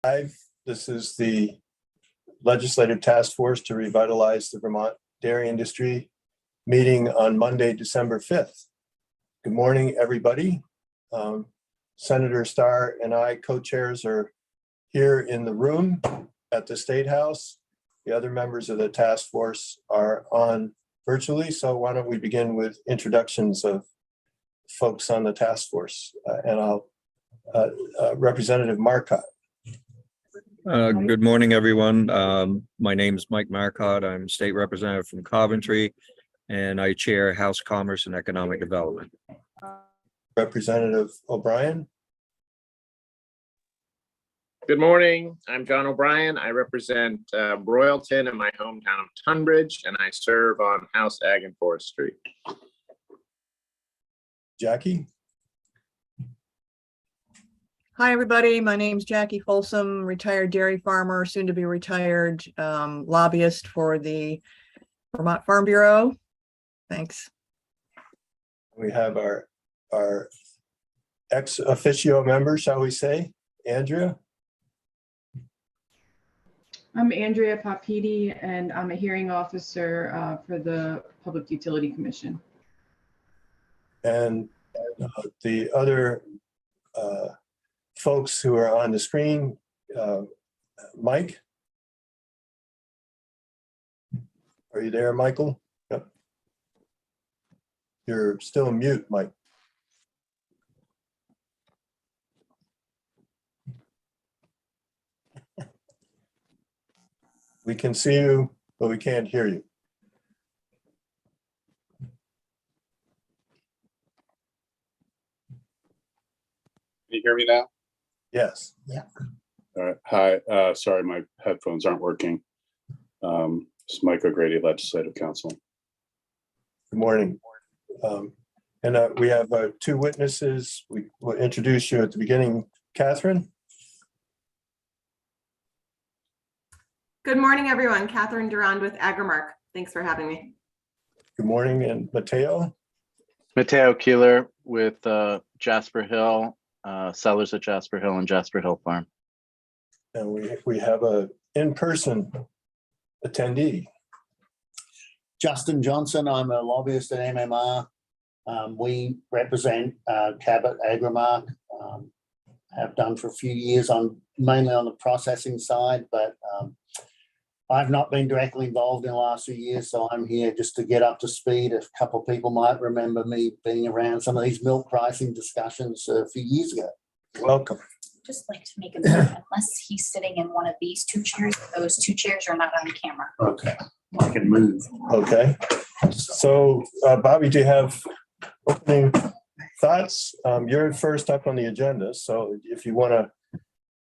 This is the Legislative Task Force to Revitalize the Vermont Dairy Industry meeting on Monday, December 5th. Good morning, everybody. Senator Starr and I, co-chairs, are here in the room at the State House. The other members of the task force are on virtually, so why don't we begin with introductions of folks on the task force. Representative Marcotte. Good morning, everyone. My name is Mike Marcotte. I'm state representative from Coventry, and I chair House Commerce and Economic Development. Representative O'Brien. Good morning. I'm John O'Brien. I represent Royalton in my hometown of Tunbridge, and I serve on House Ag and Forestry. Jackie. Hi, everybody. My name's Jackie Folsom, retired dairy farmer, soon to be retired lobbyist for the Vermont Farm Bureau. Thanks. We have our ex officio member, shall we say, Andrea. I'm Andrea Papiti, and I'm a hearing officer for the Public Utility Commission. And the other folks who are on the screen, Mike. Are you there, Michael? Yep. You're still mute, Mike. We can see you, but we can't hear you. Can you hear me now? Yes. Yeah. All right. Hi. Sorry, my headphones aren't working. It's Mike O'Grady, Legislative Council. Good morning. We have two witnesses. We will introduce you at the beginning. Catherine. Good morning, everyone. Catherine Durand with Agrimark. Thanks for having me. Good morning. And Mateo. Mateo Keeler with Jasper Hill, sellers at Jasper Hill and Jasper Hill Farm. And we have a in-person attendee. Justin Johnson. I'm a lobbyist at MMR. We represent Cabot Agrimark. Have done for a few years mainly on the processing side, but I've not been directly involved in the last few years, so I'm here just to get up to speed. A couple of people might remember me being around some of these milk pricing discussions a few years ago. Welcome. Just like to make a note, unless he's sitting in one of these two chairs, those two chairs are not on camera. Okay, I can move. Okay. So, Bobby, do you have opening thoughts? You're first up on the agenda, so if you want to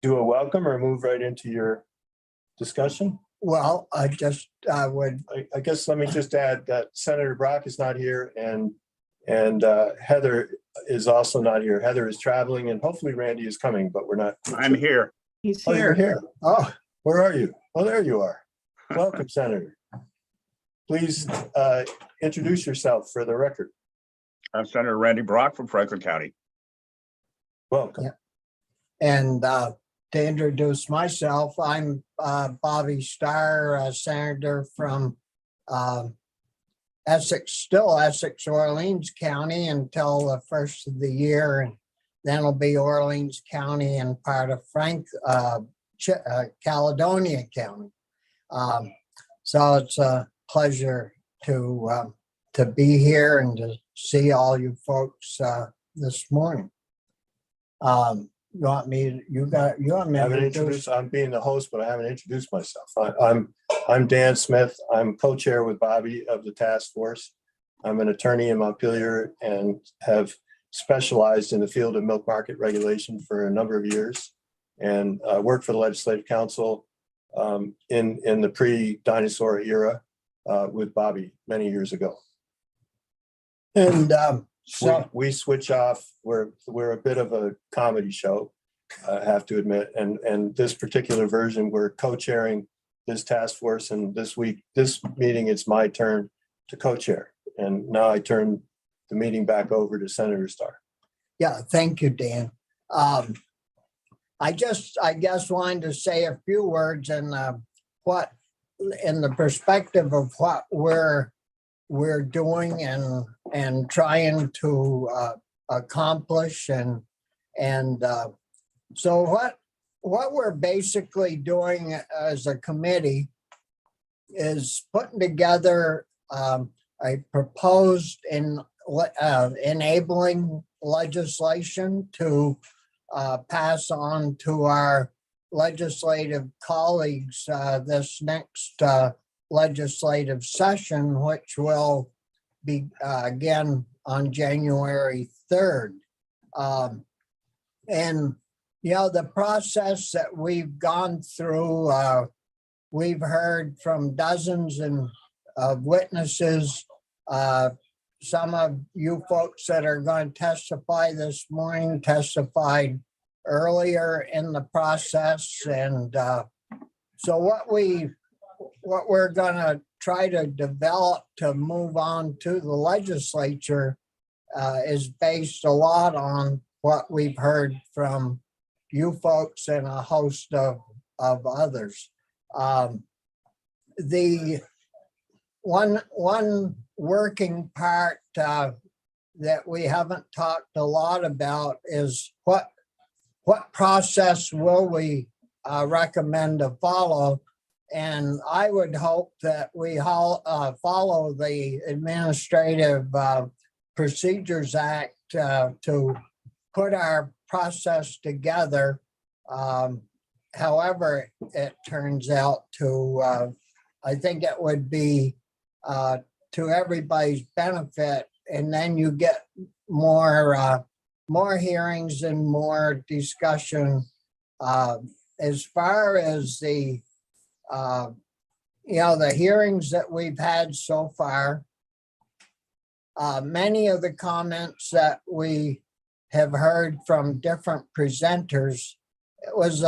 do a welcome or move right into your discussion. Well, I guess let me just add that Senator Brock is not here, and Heather is also not here. Heather is traveling, and hopefully Randy is coming, but we're not. I'm here. He's Oh, here. you're here. Oh, where are you? Oh, there you are. Welcome, Senator. Please introduce yourself for the record. I'm Senator Randy Brock from Franklin County. Welcome. Yeah. And to introduce myself, I'm Bobby Starr, a senator from Essex, Orleans County until the first of the year, and then it'll be Orleans County and part of Caledonia County. So it's a pleasure to be here and to see all you folks this morning. You want me to introduce? I'm being the host, but I haven't introduced myself. I'm Dan Smith. I'm co-chair with Bobby of the task force. I'm an attorney in Montpelier and have specialized in the field of milk market regulation for a number of years, and worked for the Legislative Council in the pre-dinosaur era with Bobby many years ago. And so we switch off. We're a bit of a comedy show, I have to admit. And this particular version, we're co-chairing this task force. And this meeting, it's my turn to co-chair. And now I turn the meeting back over to Senator Starr. Yeah, thank you, Dan. I guess wanted to say a few words in what, in the perspective of what we're doing and trying to accomplish, and so what we're basically doing as a committee is putting together a proposed enabling legislation to pass on to our legislative colleagues this next legislative session, which will be again on January 3rd. And, you know, the process that we've gone through, we've heard from dozens of witnesses. Some of you folks that are going to testify this morning testified earlier in the process. And so what we're going to try to develop to move on to the legislature is based a lot on what we've heard from you folks and a host of others. The one working part that we haven't talked a lot about is what process will we recommend to follow. And I would hope that we follow the Administrative Procedures Act to put our process together. However, it turns out to, I think it would be to everybody's benefit, and then you get more hearings and more discussion. As far as the the hearings that we've had so far, many of the comments that we have heard from different presenters, it was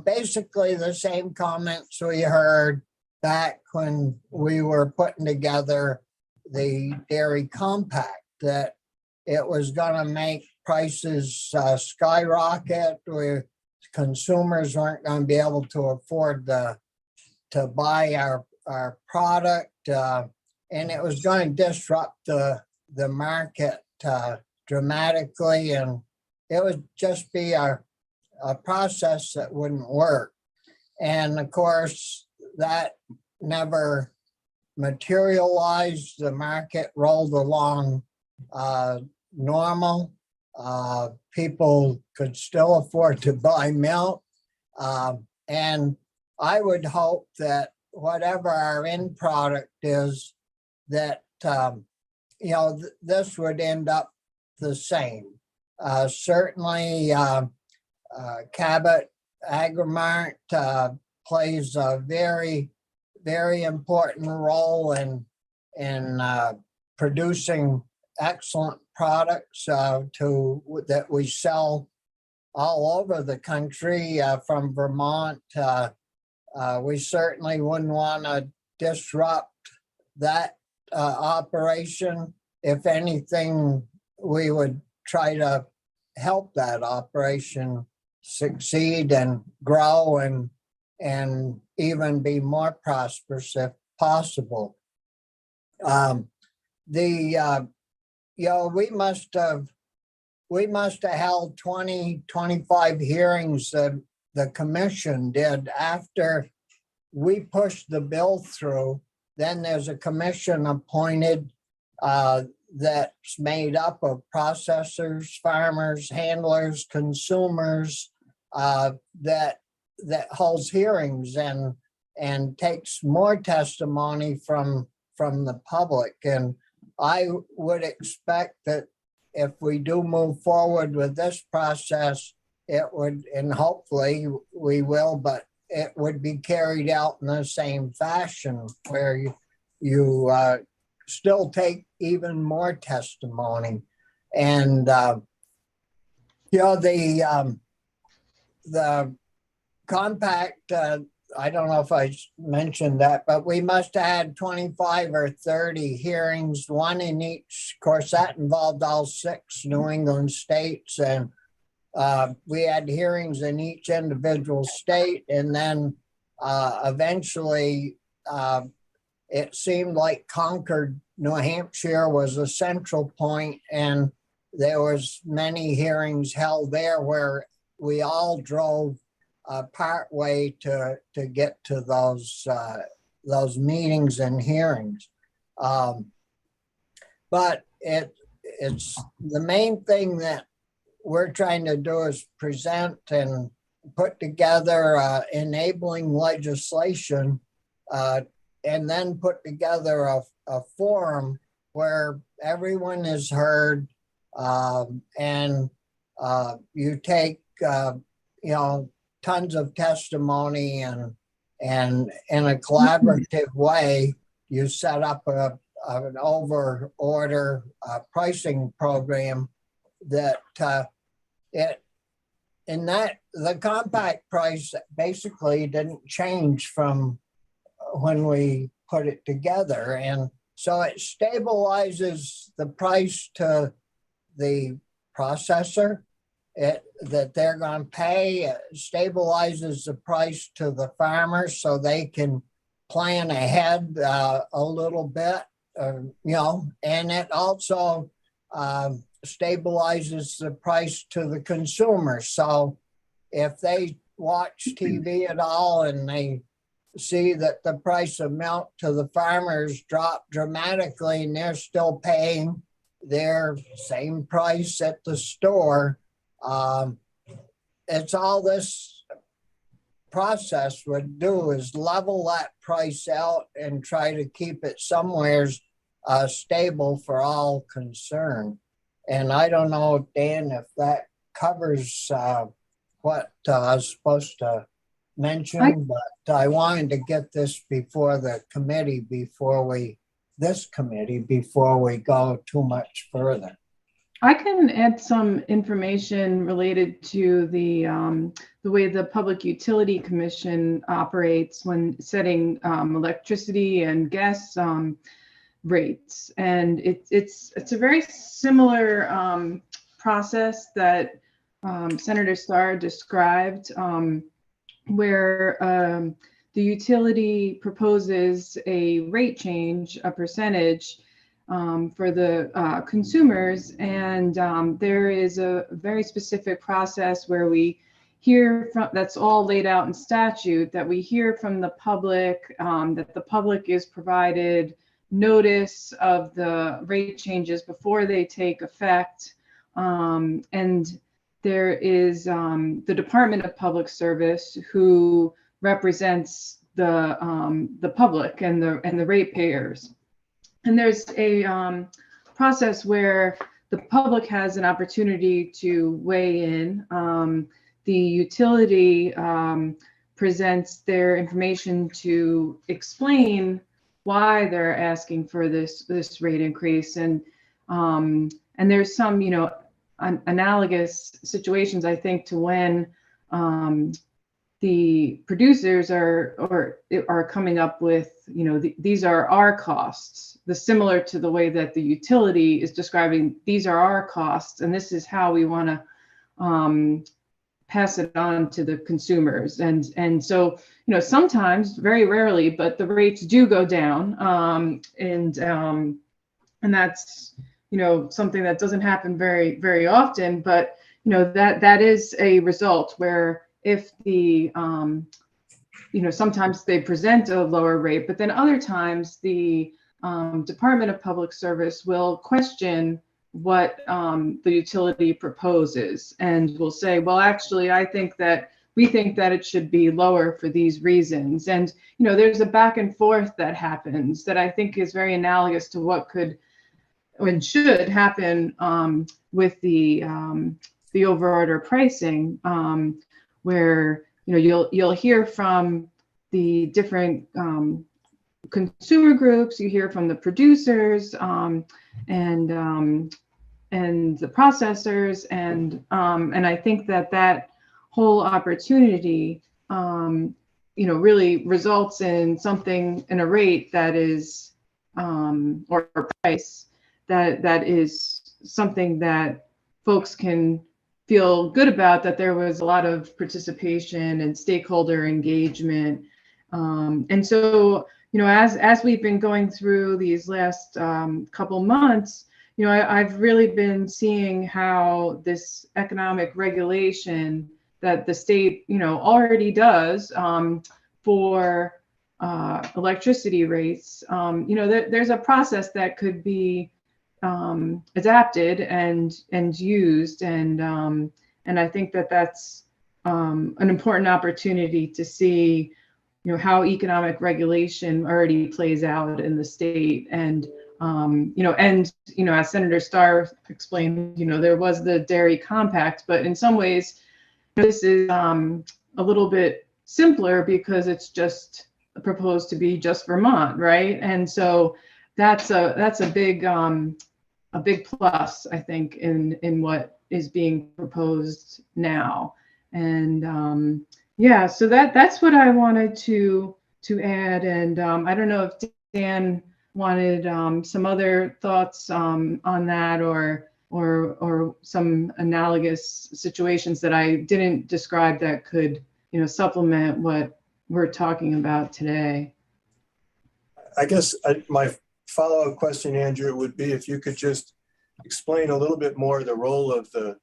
basically the same comments we heard back when we were putting together the dairy compact, that it was going to make prices skyrocket, where consumers weren't going to be able to afford to buy our product, and it was going to disrupt the market dramatically, and it would just be a process that wouldn't work. And of course, that never materialized. The market rolled along normal. People could still afford to buy milk. And I would hope that whatever our end product is, that, this would end up the same. Certainly, Cabot Agrimart plays a very, very important role in producing excellent products that we sell all over the country, from Vermont. We certainly wouldn't want to disrupt that operation. If anything, we would try to help that operation succeed and grow and even be more prosperous if possible. We must have held 20, 25 hearings that the commission did after we pushed the bill through. Then there's a commission appointed that's made up of processors, farmers, handlers, consumers, that holds hearings and takes more testimony from the public. And I would expect that if we do move forward with this process, it would, and hopefully we will, but it would be carried out in the same fashion, where you still take even more testimony. And the compact, I don't know if I mentioned that, but we must have had 25 or 30 hearings, one in each. Of course, that involved all 6 New England states, and we had hearings in each individual state, and then eventually it seemed like Concord, New Hampshire was a central point, and there was many hearings held there where we all drove part way to get to those meetings and hearings. But it's the main thing that we're trying to do is present and put together enabling legislation, and then put together a forum where everyone is heard, and you take tons of testimony, and in a collaborative way, you set up an over order pricing program that the compact price basically didn't change from when we put it together. And so it stabilizes the price to the processor that they're going to pay. It stabilizes the price to the farmers so they can plan ahead a little bit, and it also stabilizes the price to the consumer. So if they watch TV at all and they see that the price of milk to the farmers dropped dramatically and they're still paying their same price at the store, it's all this process would do is level that price out and try to keep it somewhere stable for all concerned. And I don't know, Dan, if that covers what I was supposed to mention, but I wanted to get this before the committee before we go too much further. I can add some information related to the way the Public Utility Commission operates when setting electricity and gas rates, and it's a very similar process that Senator Starr described, where the utility proposes a rate change, a percentage for the consumers, and there is a very specific process where we hear from, that's all laid out in statute, that we hear from the public, that the public is provided notice of the rate changes before they take effect, and there is the Department of Public Service who represents the public and the ratepayers. And there's a process where the public has an opportunity to weigh in. The utility presents their information to explain why they're asking for this rate increase, and there's some analogous situations, I think, to when the producers are coming up with, these are our costs, similar to the way that the utility is describing, these are our costs, and this is how we want to pass it on to the consumers. And so, sometimes, very rarely, but the rates do go down, and that's, something that doesn't happen very, very often, but that is a result where if the sometimes they present a lower rate, but then other times the Department of Public Service will question what the utility proposes and will say, well, actually, we think that it should be lower for these reasons. And there's a back and forth that happens that I think is very analogous to what could and should happen with the overorder pricing, where you'll hear from the different consumer groups, you hear from the producers and the processors, and I think that whole opportunity really results in something, in a rate that is or a price that is something that folks can feel good about that there was a lot of participation and stakeholder engagement. And so, as we've been going through these last couple months, I've really been seeing how this economic regulation that the state, already does for electricity rates, there's a process that could be adapted and used, and I think that that's an important opportunity to see, how economic regulation already plays out in the state, and as Senator Starr explained, there was the dairy compact, but in some ways this is a little bit simpler because it's just proposed to be just Vermont, right? And so that's a big plus, I think, in what is being proposed now. And yeah, so that's what I wanted to add. And I don't know if Dan wanted some other thoughts on that, or some analogous situations that I didn't describe that could, supplement what we're talking about today. I guess my follow-up question, Andrew, would be if you could just explain a little bit more the role of the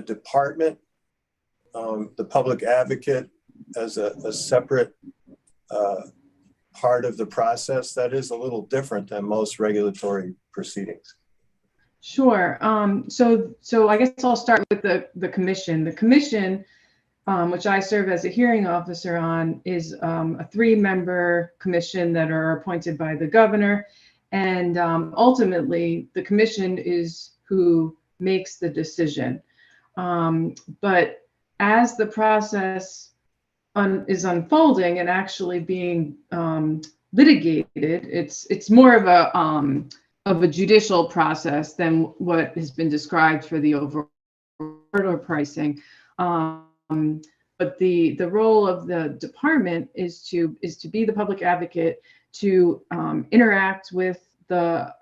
department, the public advocate, as a separate part of the process that is a little different than most regulatory proceedings. Sure. So I guess I'll start with the commission. The commission, which I serve as a hearing officer on, is a 3-member commission that are appointed by the governor. And ultimately, the commission is who makes the decision. But as the process is unfolding and actually being litigated, it's more of a judicial process than what has been described for the overall pricing. But the role of the department is to be the public advocate, to interact with the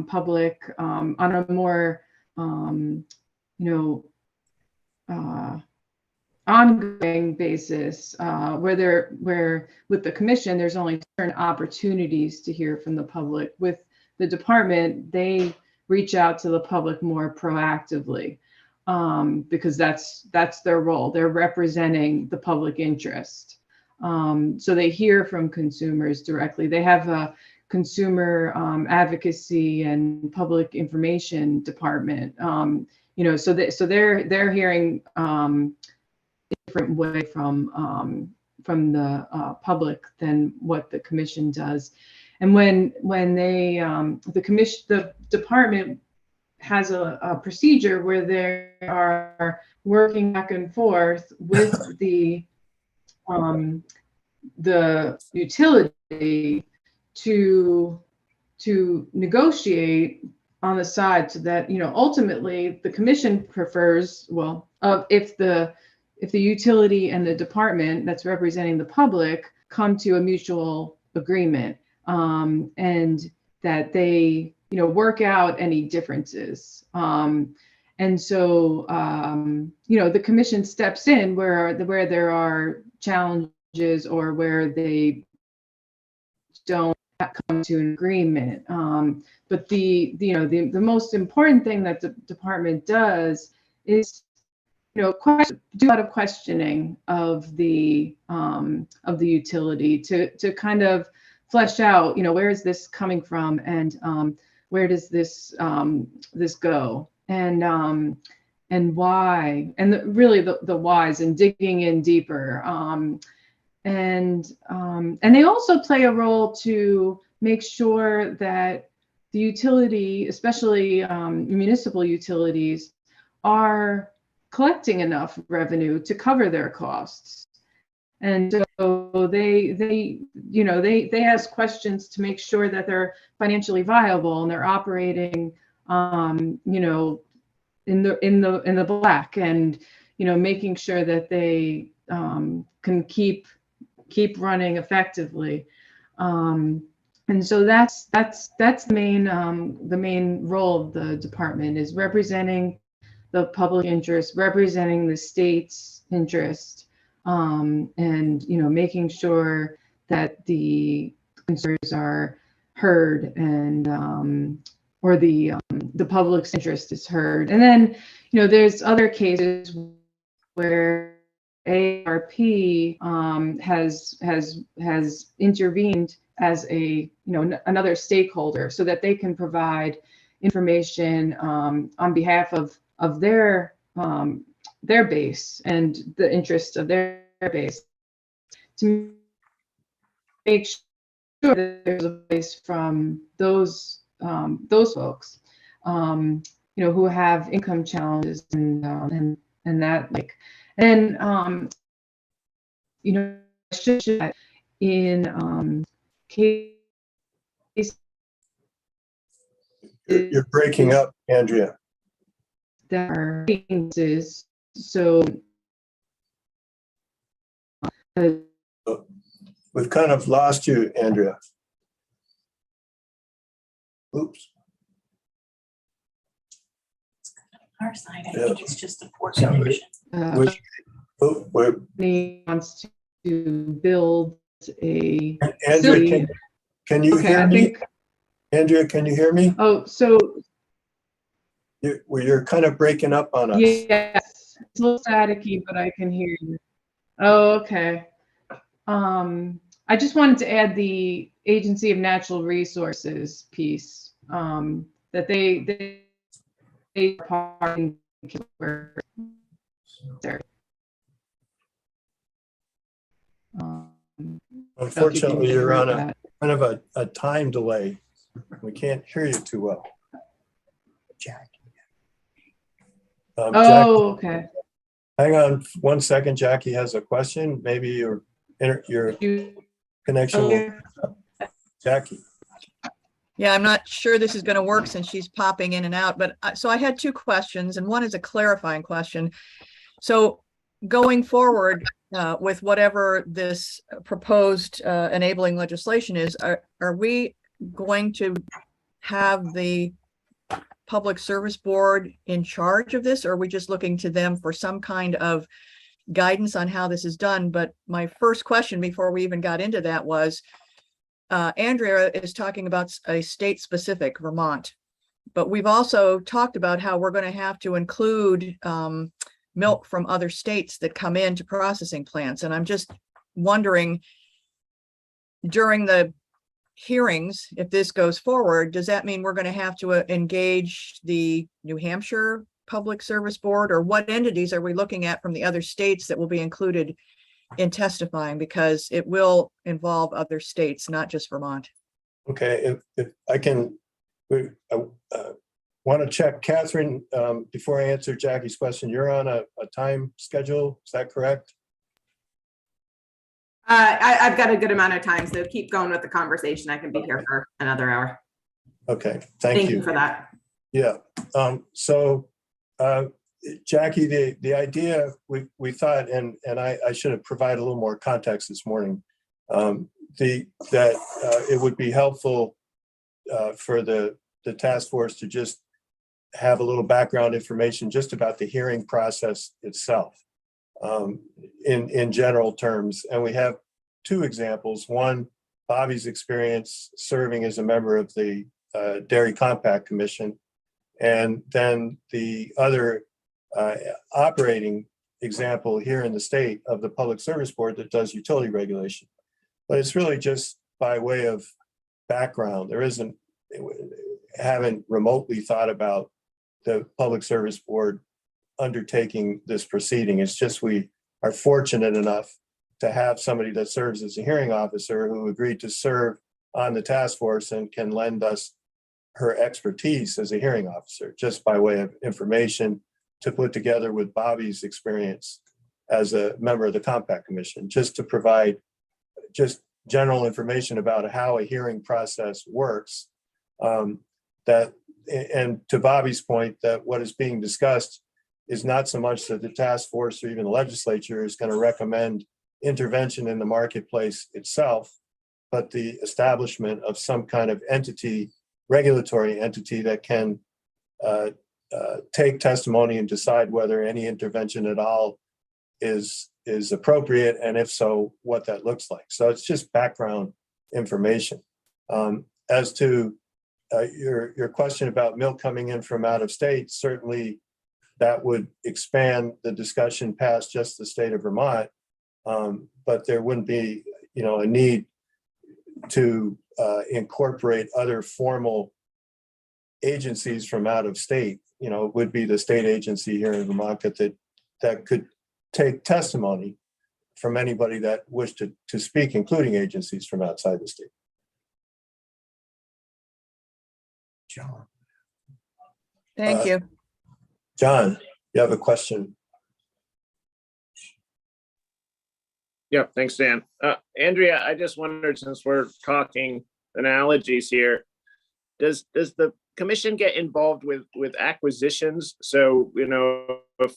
public on a more ongoing basis, where with the commission there's only certain opportunities to hear from the public. With the department, they reach out to the public more proactively, because that's their role. They're representing the public interest. So they hear from consumers directly. They have a consumer advocacy and public information department. So they're hearing a different way from the public than what the commission does. And when they the department has a procedure where they are working back and forth with the utility to negotiate on the side, so that ultimately the commission prefers, if the utility and the department that's representing the public come to a mutual agreement, and that they work out any differences. And so the commission steps in where there are challenges or where they don't come to an agreement. But the most important thing that the department does is do a lot of questioning of the utility to kind of flesh out, where is this coming from, and where does this go, and why, and really the whys, and digging in deeper. And they also play a role to make sure that the utility, especially municipal utilities, are collecting enough revenue to cover their costs. And so they ask questions to make sure that they're financially viable and they're operating in the black, and making sure that they can keep running effectively. And so that's the main role of the department, is representing the public interest, representing the state's interest, and, you know, making sure that the concerns are heard and, or the public's interest is heard. And then, you know, there's other cases where ARP has intervened as a, you know, another stakeholder so that they can provide information on behalf of their base and the interests of their base, to make sure that there's a voice from those folks, you know, who have income challenges and that, like, and you know, in case You're breaking up, Andrea. that are cases, so We've kind of lost you, Andrea. Oops. Our side, I Yeah. think it's just a poor connection. We're- wants to build a Andrea, can you Okay, hear I me? think. Andrea, can you hear me? Oh, so You're kind of breaking up on us. yes, it's a little staticky, but I can hear you. Oh, okay. I just wanted to add the Agency of Natural Resources piece, that they are part in there. Unfortunately, you're on a kind of a time delay. We can't hear you too well. Jack. Oh, Jackie, okay. hang on 1 second. Jackie has a question. Maybe your connection will. Jackie. Yeah, I'm not sure this is going to work since she's popping in and out, but so I had two questions, and one is a clarifying question. So going forward with whatever this proposed enabling legislation is, are we going to have the Public Service Board in charge of this, or are we just looking to them for some kind of guidance on how this is done? But my first question before we even got into that was, Andrea is talking about a state specific Vermont, but we've also talked about how we're going to have to include milk from other states that come into processing plants. And I'm just wondering, during the hearings, if this goes forward, does that mean we're going to have to engage the New Hampshire Public Service Board, or what entities are we looking at from the other states that will be included in testifying? Because it will involve other states, not just Vermont. Okay, if I can, want to check, Catherine, before I answer Jackie's question, you're on a time schedule, is that correct? I've got a good amount of time, so keep going with the conversation. I can be here for another hour. Okay, thank Thank you. you for that. Yeah, so Jackie, the idea we thought, and I should have provided a little more context this morning, that it would be helpful for the task force to just have a little background information just about the hearing process itself, in general terms. And we have two examples. One, Bobby's experience serving as a member of the Dairy Compact Commission, and then the other operating example here in the state of the Public Service Board that does utility regulation. But it's really just by way of background. Haven't remotely thought about the Public Service Board undertaking this proceeding. It's just we are fortunate enough to have somebody that serves as a hearing officer who agreed to serve on the task force and can lend us her expertise as a hearing officer, just by way of information to put together with Bobby's experience as a member of the Compact Commission, just to provide just general information about how a hearing process works. And to Bobby's point, that what is being discussed is not so much that the task force or even the legislature is going to recommend intervention in the marketplace itself, but the establishment of some kind of entity, regulatory entity that can take testimony and decide whether any intervention at all is appropriate, and if so, what that looks like. So it's just background information. As to your question about milk coming in from out of state, certainly that would expand the discussion past just the state of Vermont, but there wouldn't be, a need to incorporate other formal agencies from out of state. It would be the state agency here in Vermont that could take testimony from anybody that wished to speak, including agencies from outside the state. John. Thank you. John, you have a question? Yeah, thanks, Dan. Andrea, I just wondered, since we're talking analogies here, does the commission get involved with acquisitions? So, if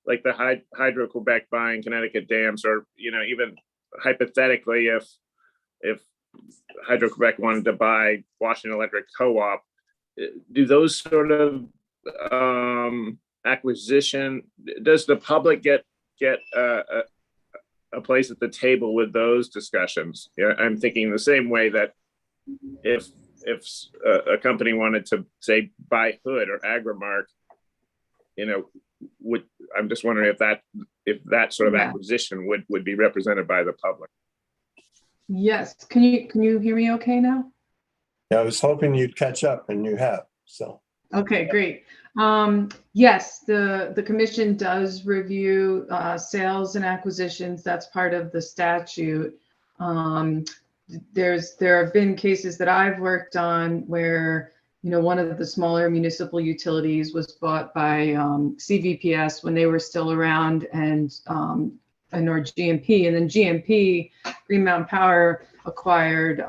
like the Hydro-Quebec buying Connecticut dams, or, even hypothetically, if Hydro-Quebec wanted to buy Washington Electric Co-op, do those sort of acquisition, does the public get a place at the table with those discussions? I'm thinking the same way that if a company wanted to, say, buy Hood or Agrimark, I'm just wondering if that sort of acquisition would be represented by the public. Yes. Can you hear me okay now? Yeah, I was hoping you'd catch up, and you have. So. Okay, great. Yes, the commission does review sales and acquisitions. That's part of the statute. There have been cases that I've worked on where, one of the smaller municipal utilities was bought by CVPS when they were still around, and or GMP, and then GMP, Green Mountain Power, acquired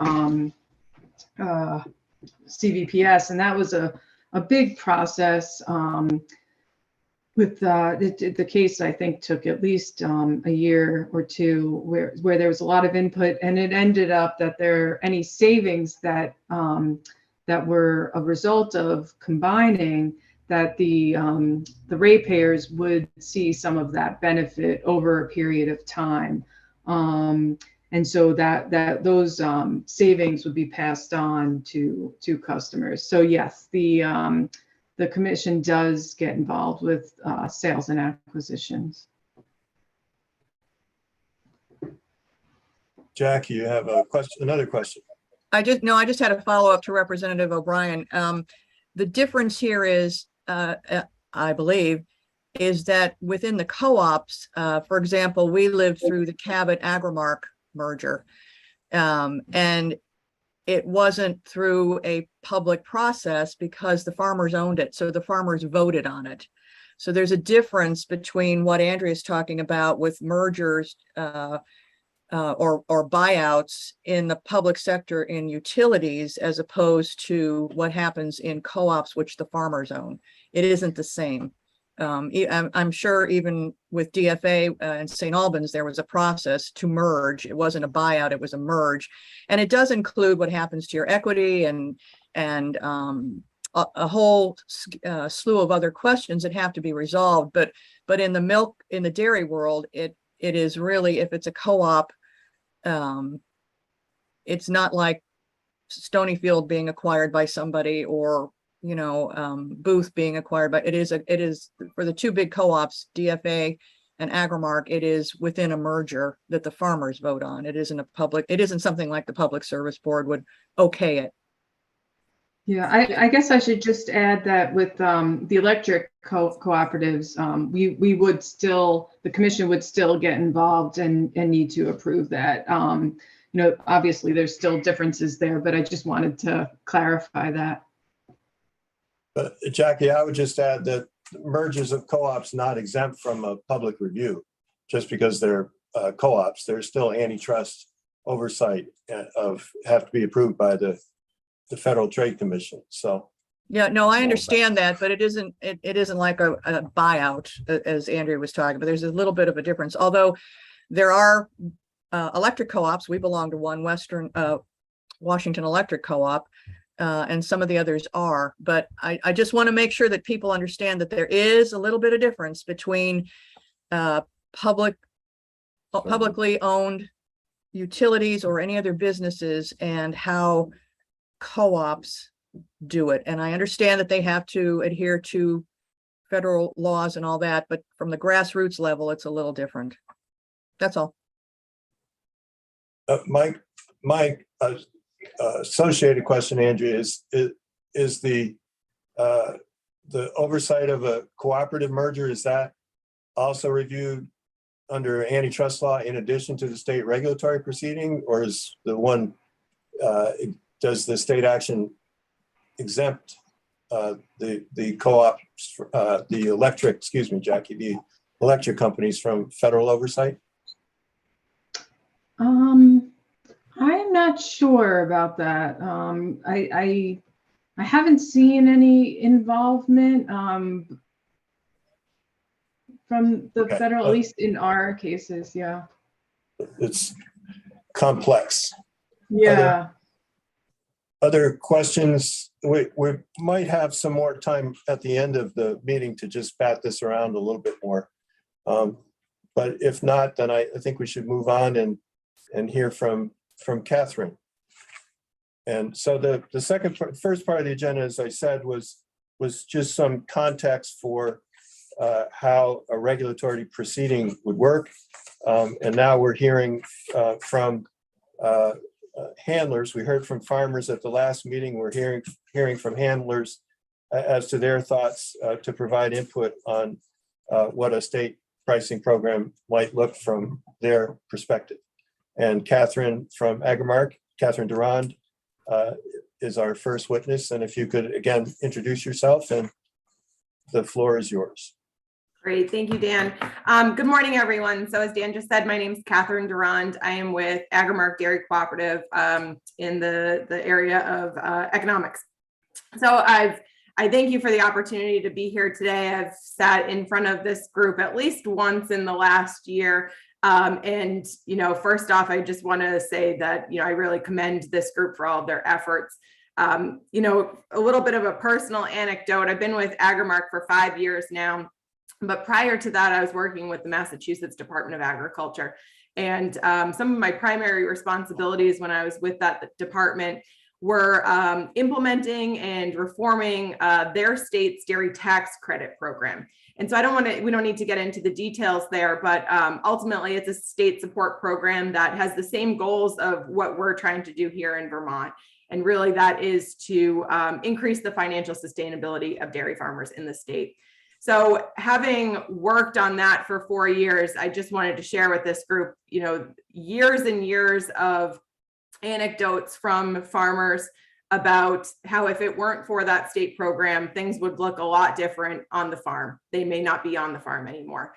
CVPS, and that was a big process. With the case, I think, took at least a year or two, where there was a lot of input, and it ended up that any savings that were a result of combining, that the ratepayers would see some of that benefit over a period of time. And so that those savings would be passed on to customers. So yes, the commission does get involved with sales and acquisitions. Jackie, you have a question, another question. I just had a follow-up to Representative O'Brien. The difference here is, I believe, is that within the co-ops, for example, we lived through the Cabot-Agrimark merger, and it wasn't through a public process because the farmers owned it. So the farmers voted on it. So there's a difference between what Andrea's talking about with mergers or buyouts in the public sector in utilities, as opposed to what happens in co-ops, which the farmers own. It isn't the same. I'm sure even with DFA and St. Albans, there was a process to merge. It wasn't a buyout, it was a merge. And it does include what happens to your equity and a whole slew of other questions that have to be resolved. But in the dairy world, it is really, if it's a co-op, it's not like Stonyfield being acquired by somebody, or Booth being acquired, but it is for the two big co-ops, DFA and Agrimark, it is within a merger that the farmers vote on. It isn't something like the Public Service Board would okay it. Yeah, I guess I should just add that with the electric cooperatives, we would still, the commission would still get involved and need to approve that. Obviously there's still differences there, but I just wanted to clarify that. But Jackie, I would just add that mergers of co-ops not exempt from a public review. Just because they're co-ops, there's still antitrust oversight have to be approved by the Federal Trade Commission. So yeah, no, I understand that, but it isn't like a buyout, as Andrea was talking, but there's a little bit of a difference. Although there are electric co-ops, we belong to one, Washington Electric Co-op, and some of the others are. But I just want to make sure that people understand that there is a little bit of difference between publicly owned utilities or any other businesses and how co-ops do it. And I understand that they have to adhere to federal laws and all that, but from the grassroots level, it's a little different. That's all. My associated question, Andrea, is the oversight of a cooperative merger, is that also reviewed under antitrust law in addition to the state regulatory proceeding, or is the one, does the state action exempt the co-ops, the electric, excuse me, Jackie, the electric companies from federal oversight? I'm not sure about that. I haven't seen any involvement from the federal, at least in our cases. Yeah. It's complex. Yeah. Other questions? We might have some more time at the end of the meeting to just bat this around a little bit more. But if not, then I think we should move on and hear from Catherine. And so the first part of the agenda, as I said, was just some context for how a regulatory proceeding would work. And now we're hearing from handlers. We heard from farmers at the last meeting. We're hearing from handlers as to their thoughts to provide input on what a state pricing program might look from their perspective. And Catherine from Agrimark, Catherine Durand, is our first witness. And if you could again introduce yourself, and the floor is yours. Great, thank you, Dan. Good morning, everyone. So as Dan just said, my name is Catherine Durand. I am with Agrimark Dairy Cooperative in the area of economics. So I thank you for the opportunity to be here today. I've sat in front of this group at least once in the last year. And, first off, I just want to say that, I really commend this group for all of their efforts. A little bit of a personal anecdote. I've been with Agrimark for 5 years now. But prior to that, I was working with the Massachusetts Department of Agriculture. And some of my primary responsibilities when I was with that department were implementing and reforming their state's dairy tax credit program. And so we don't need to get into the details there, but ultimately it's a state support program that has the same goals of what we're trying to do here in Vermont. And really that is to increase the financial sustainability of dairy farmers in the state. So having worked on that for 4 years, I just wanted to share with this group, years and years of anecdotes from farmers about how if it weren't for that state program, things would look a lot different on the farm. They may not be on the farm anymore.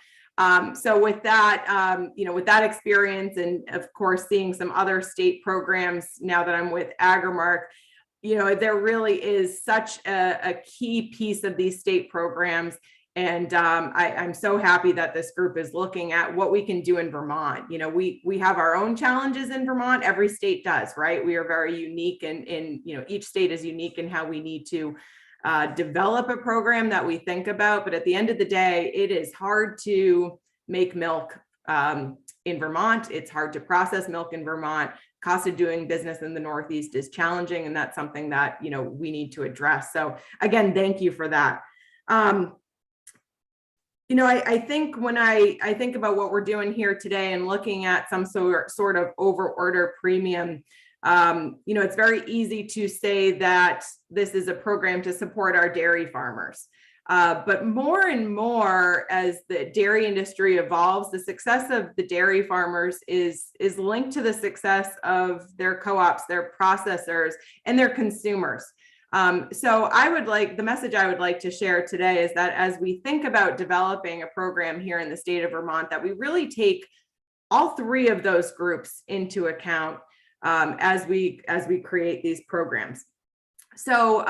So with that, with that experience and of course, seeing some other state programs now that I'm with Agrimark, there really is such a key piece of these state programs. And I'm so happy that this group is looking at what we can do in Vermont. We have our own challenges in Vermont. Every state does, right? We are very unique and each state is unique in how we need to develop a program that we think about. But at the end of the day, it is hard to make milk in Vermont. It's hard to process milk in Vermont. Cost of doing business in the Northeast is challenging, and that's something that we need to address. So again, thank you for that. I think when I think about what we're doing here today and looking at some sort of over order premium, it's very easy to say that this is a program to support our dairy farmers. But more and more as the dairy industry evolves, the success of the dairy farmers is linked to the success of their co-ops, their processors, and their consumers. So the message I would like to share today is that as we think about developing a program here in the state of Vermont, that we really take all three of those groups into account as we create these programs. So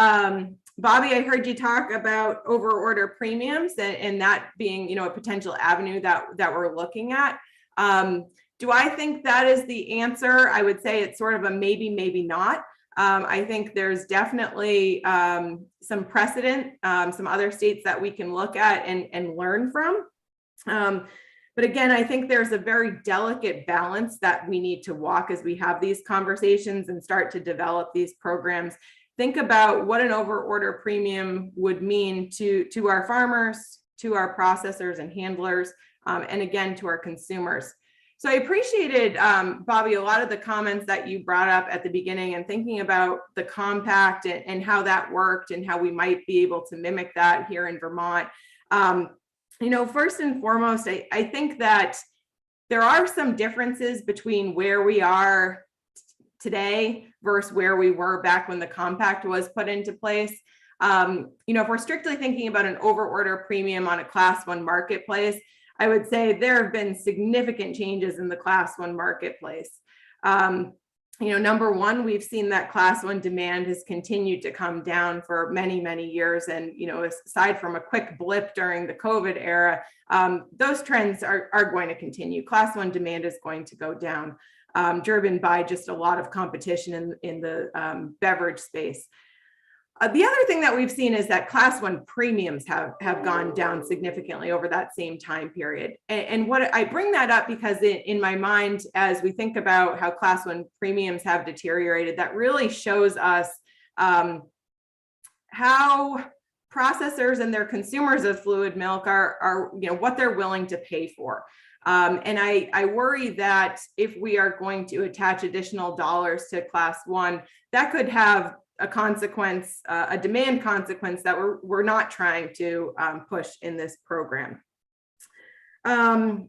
Bobby, I heard you talk about over order premiums and that being, a potential avenue that we're looking at. Do I think that is the answer? I would say it's sort of a maybe, maybe not. I think there's definitely some precedent, some other states that we can look at and learn from. But again, I think there's a very delicate balance that we need to walk as we have these conversations and start to develop these programs. Think about what an overorder premium would mean to our farmers, to our processors and handlers, and again, to our consumers. So I appreciated, Bobby, a lot of the comments that you brought up at the beginning and thinking about the compact and how that worked and how we might be able to mimic that here in Vermont. You know, first and foremost, I think that there are some differences between where we are today versus where we were back when the compact was put into place. You know, if we're strictly thinking about an overorder premium on a Class 1 marketplace, I would say there have been significant changes in the Class 1 marketplace. You know, number one, we've seen that Class 1 demand has continued to come down for many, many years. And, you know, aside from a quick blip during the COVID era, those trends are going to continue. Class 1 demand is going to go down, driven by just a lot of competition in the beverage space. The other thing that we've seen is that Class 1 premiums have gone down significantly over that same time period. And what I bring that up because in my mind, as we think about how Class 1 premiums have deteriorated, that really shows us how processors and their consumers of fluid milk are you know, what they're willing to pay for. And I worry that if we are going to attach additional dollars to Class 1, that could have a consequence, a demand consequence that we're not trying to push in this program. On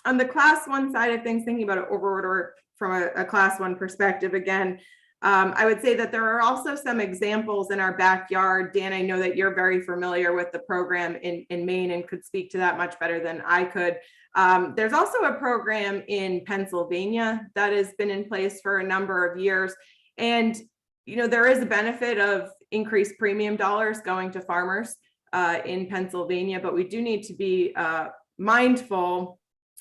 the Class 1 side of things, thinking about an overorder from a Class 1 perspective, again, I would say that there are also some examples in our backyard. Dan, I know that you're very familiar with the program in Maine and could speak to that much better than I could. There's also a program in Pennsylvania that has been in place for a number of years. And you know, there is a benefit of increased premium dollars going to farmers in Pennsylvania, but we do need to be mindful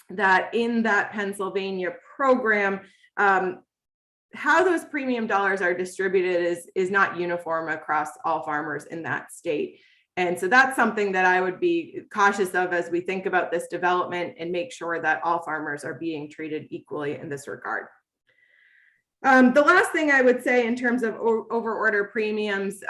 that in that Pennsylvania program, how those premium dollars are distributed is not uniform across all farmers in that state. And so that's something that I would be cautious of as we think about this development and make sure that all farmers are being treated equally in this regard. The last thing I would say in terms of overorder premiums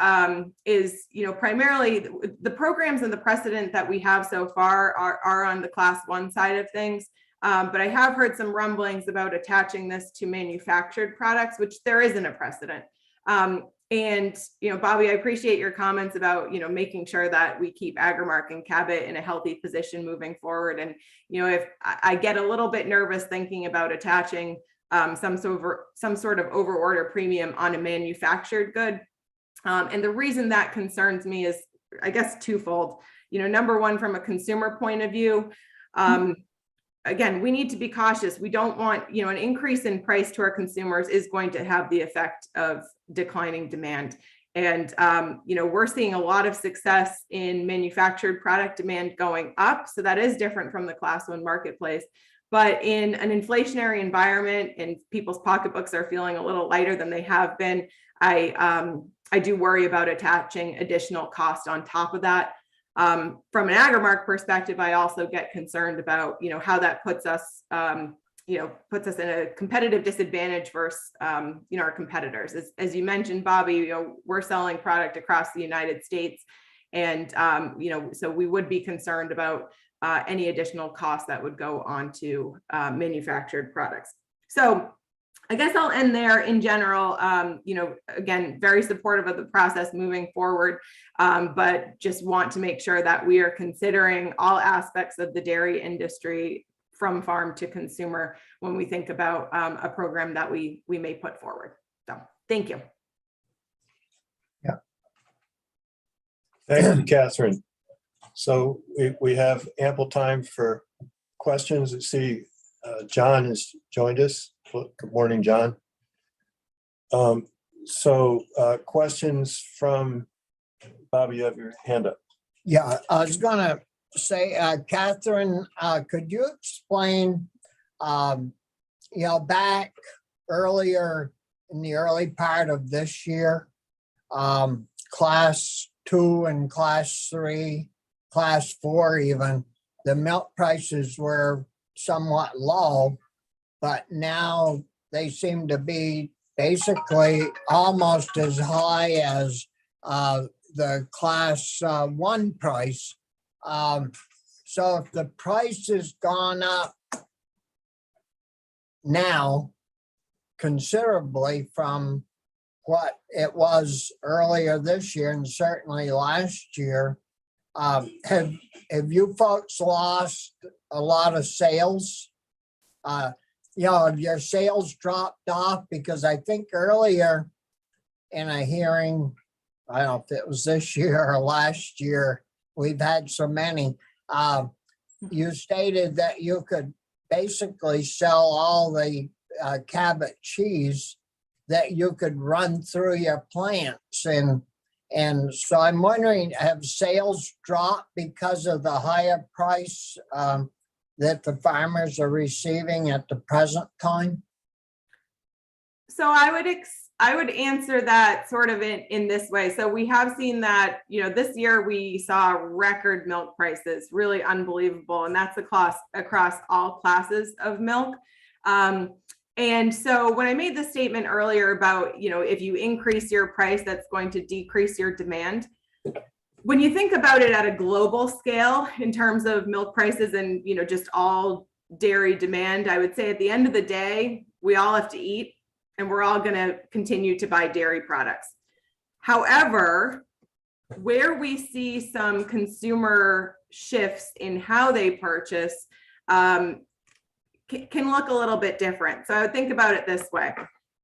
is, you know, primarily the programs and the precedent that we have so far are on the Class 1 side of things. But I have heard some rumblings about attaching this to manufactured products, which there isn't a precedent. And, you know, Bobby, I appreciate your comments about, you know, making sure that we keep Agrimark and Cabot in a healthy position moving forward. And, you know, if I get a little bit nervous thinking about attaching some sort of overorder premium on a manufactured good. And the reason that concerns me is, I guess, twofold. You know, number one, from a consumer point of view, again, we need to be cautious. We don't want, you know, an increase in price to our consumers is going to have the effect of declining demand. And, you know, we're seeing a lot of success in manufactured product demand going up. So that is different from the Class 1 marketplace. But in an inflationary environment and people's pocketbooks are feeling a little lighter than they have been, I do worry about attaching additional cost on top of that. From an Agrimark perspective, I also get concerned about, you know, how that puts us, you know, puts us in a competitive disadvantage versus, you know, our competitors. As you mentioned, Bobby, you know, we're selling product across the United States, and you know, so we would be concerned about any additional costs that would go on to manufactured products. So I guess I'll end there. In general, you know, again, very supportive of the process moving forward, but just want to make sure that we are considering all aspects of the dairy industry from farm to consumer when we think about a program that we may put forward. So thank you. Yeah. Thank you, Catherine. So we have ample time for questions. Let's see, John has joined us. Good morning, John. So questions from Bobby, you have your hand up. Yeah, I was gonna say, Catherine, could you explain, you know, back earlier in the early part of this year. Class 2 and class 3, class 4 even, the milk prices were somewhat low, but now they seem to be basically almost as high as the class 1 price. So if the price has gone up now considerably from what it was earlier this year and certainly last year, have you folks lost a lot of sales? Have your sales dropped off? Because I think earlier in a hearing, I don't know if it was this year or last year, we've had so many. You stated that you could basically sell all the Cabot cheese that you could run through your plants. And so I'm wondering, have sales dropped because of the higher price that the farmers are receiving at the present time? So I would answer that sort of in this way. So we have seen that, this year we saw record milk prices, really unbelievable. And that's across all classes of milk. And so when I made the statement earlier about, if you increase your price, that's going to decrease your demand. When you think about it at a global scale in terms of milk prices and, just all dairy demand, I would say at the end of the day, we all have to eat and we're all going to continue to buy dairy products. However, where we see some consumer shifts in how they purchase, can look a little bit different. So I would think about it this way.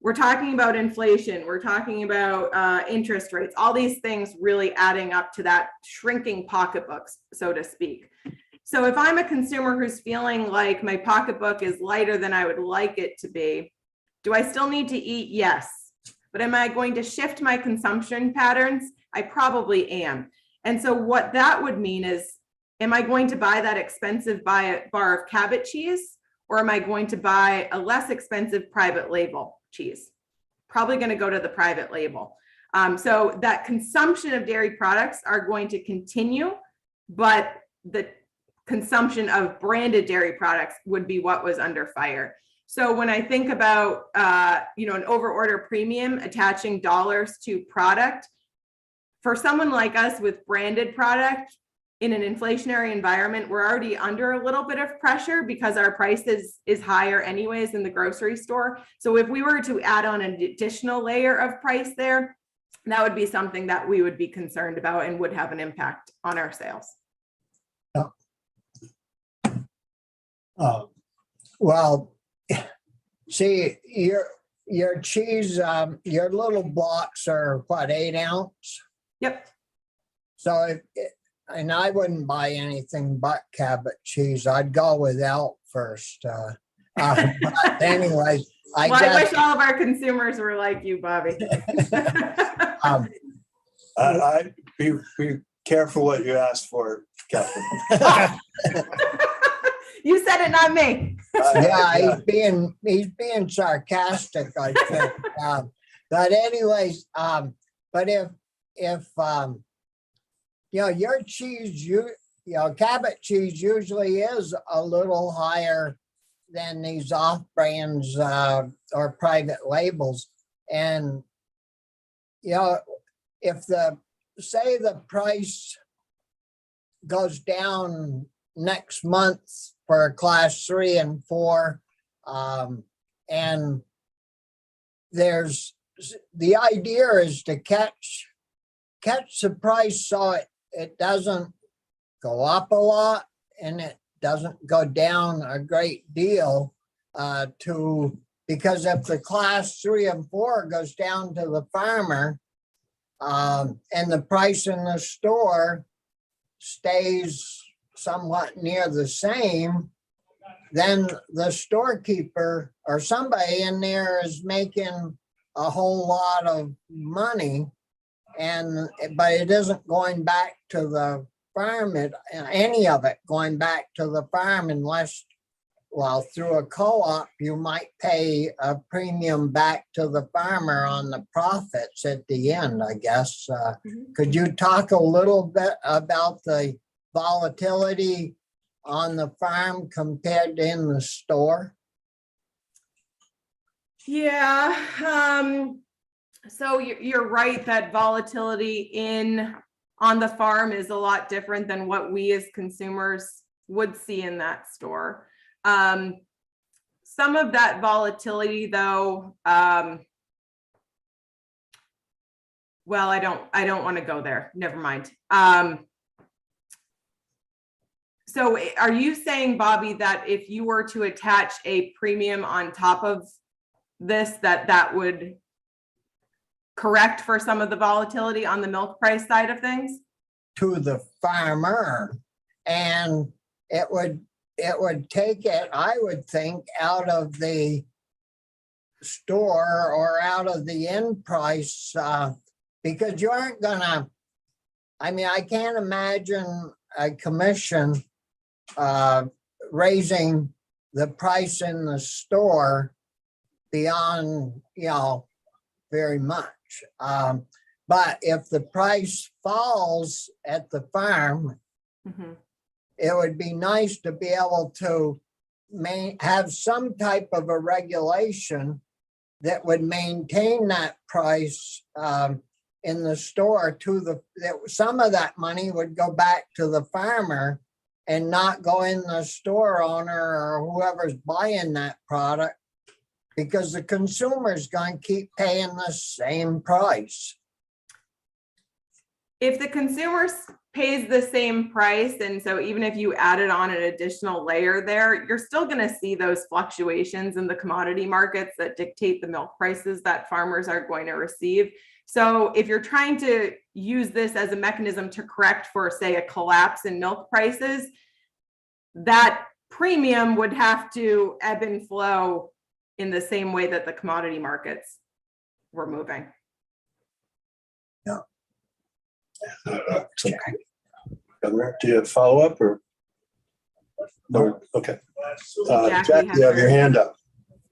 We're talking about inflation. We're talking about interest rates, all these things really adding up to that shrinking pocketbooks, so to speak. So if I'm a consumer who's feeling like my pocketbook is lighter than I would like it to be, do I still need to eat? Yes. But am I going to shift my consumption patterns? I probably am. And so what that would mean is, am I going to buy that expensive bar of Cabot cheese? Or am I going to buy a less expensive private label cheese? Probably going to go to the private label. So that consumption of dairy products are going to continue, but the consumption of branded dairy products would be what was under fire. So when I think about, an overorder premium attaching dollars to product, for someone like us with branded product, in an inflationary environment, we're already under a little bit of pressure because our price is higher anyways in the grocery store. So if we were to add on an additional layer of price there, that would be something that we would be concerned about and would have an impact on our sales. Well, see, your cheese, your little blocks are what, 8 ounce? Yep. So and I wouldn't buy anything but Cabot cheese. I'd go with Elk first. But anyway, I wish all of our consumers were like you, Bobby. I'd be careful what you ask for, Catherine. You said it, not me. Yeah, he's being sarcastic, I think. But anyways, but if your cheese, Cabot cheese usually is a little higher than these off brands or private labels. And, if say the price goes down next month for class 3 and 4, and the idea is to catch the price so it doesn't go up a lot and it doesn't go down a great deal because if the class 3 and 4 goes down to the farmer and the price in the store stays somewhat near the same, then the storekeeper or somebody in there is making a whole lot of money, but it isn't going back to the farm, any of it going back to the farm unless well, through a co-op, you might pay a premium back to the farmer on the profits at the end, I guess. Could you talk a little bit about the volatility on the farm compared to in the store? Yeah, so you're right that volatility on the farm is a lot different than what we as consumers would see in that store. Some of that volatility though, well, I don't want to go there. Never mind. So are you saying, Bobby, that if you were to attach a premium on top of this, that would correct for some of the volatility on the milk price side of things? To the farmer, and it would take it, I would think, out of the store or out of the end price, because you aren't gonna, I mean, I can't imagine a commission raising the price in the store beyond, very much. But if the price falls at the farm, it would be nice to be able to have some type of a regulation that would maintain that price in the store some of that money would go back to the farmer and not go in the store owner or whoever's buying that product, because the consumer is going to keep paying the same price. If the consumer pays the same price, and so even if you added on an additional layer there, you're still going to see those fluctuations in the commodity markets that dictate the milk prices that farmers are going to receive. So if you're trying to use this as a mechanism to correct for, say, a collapse in milk prices, that premium would have to ebb and flow in the same way that the commodity markets were moving. Yeah. Governor, do you have follow up or? No, okay. Jack, you have your hand up.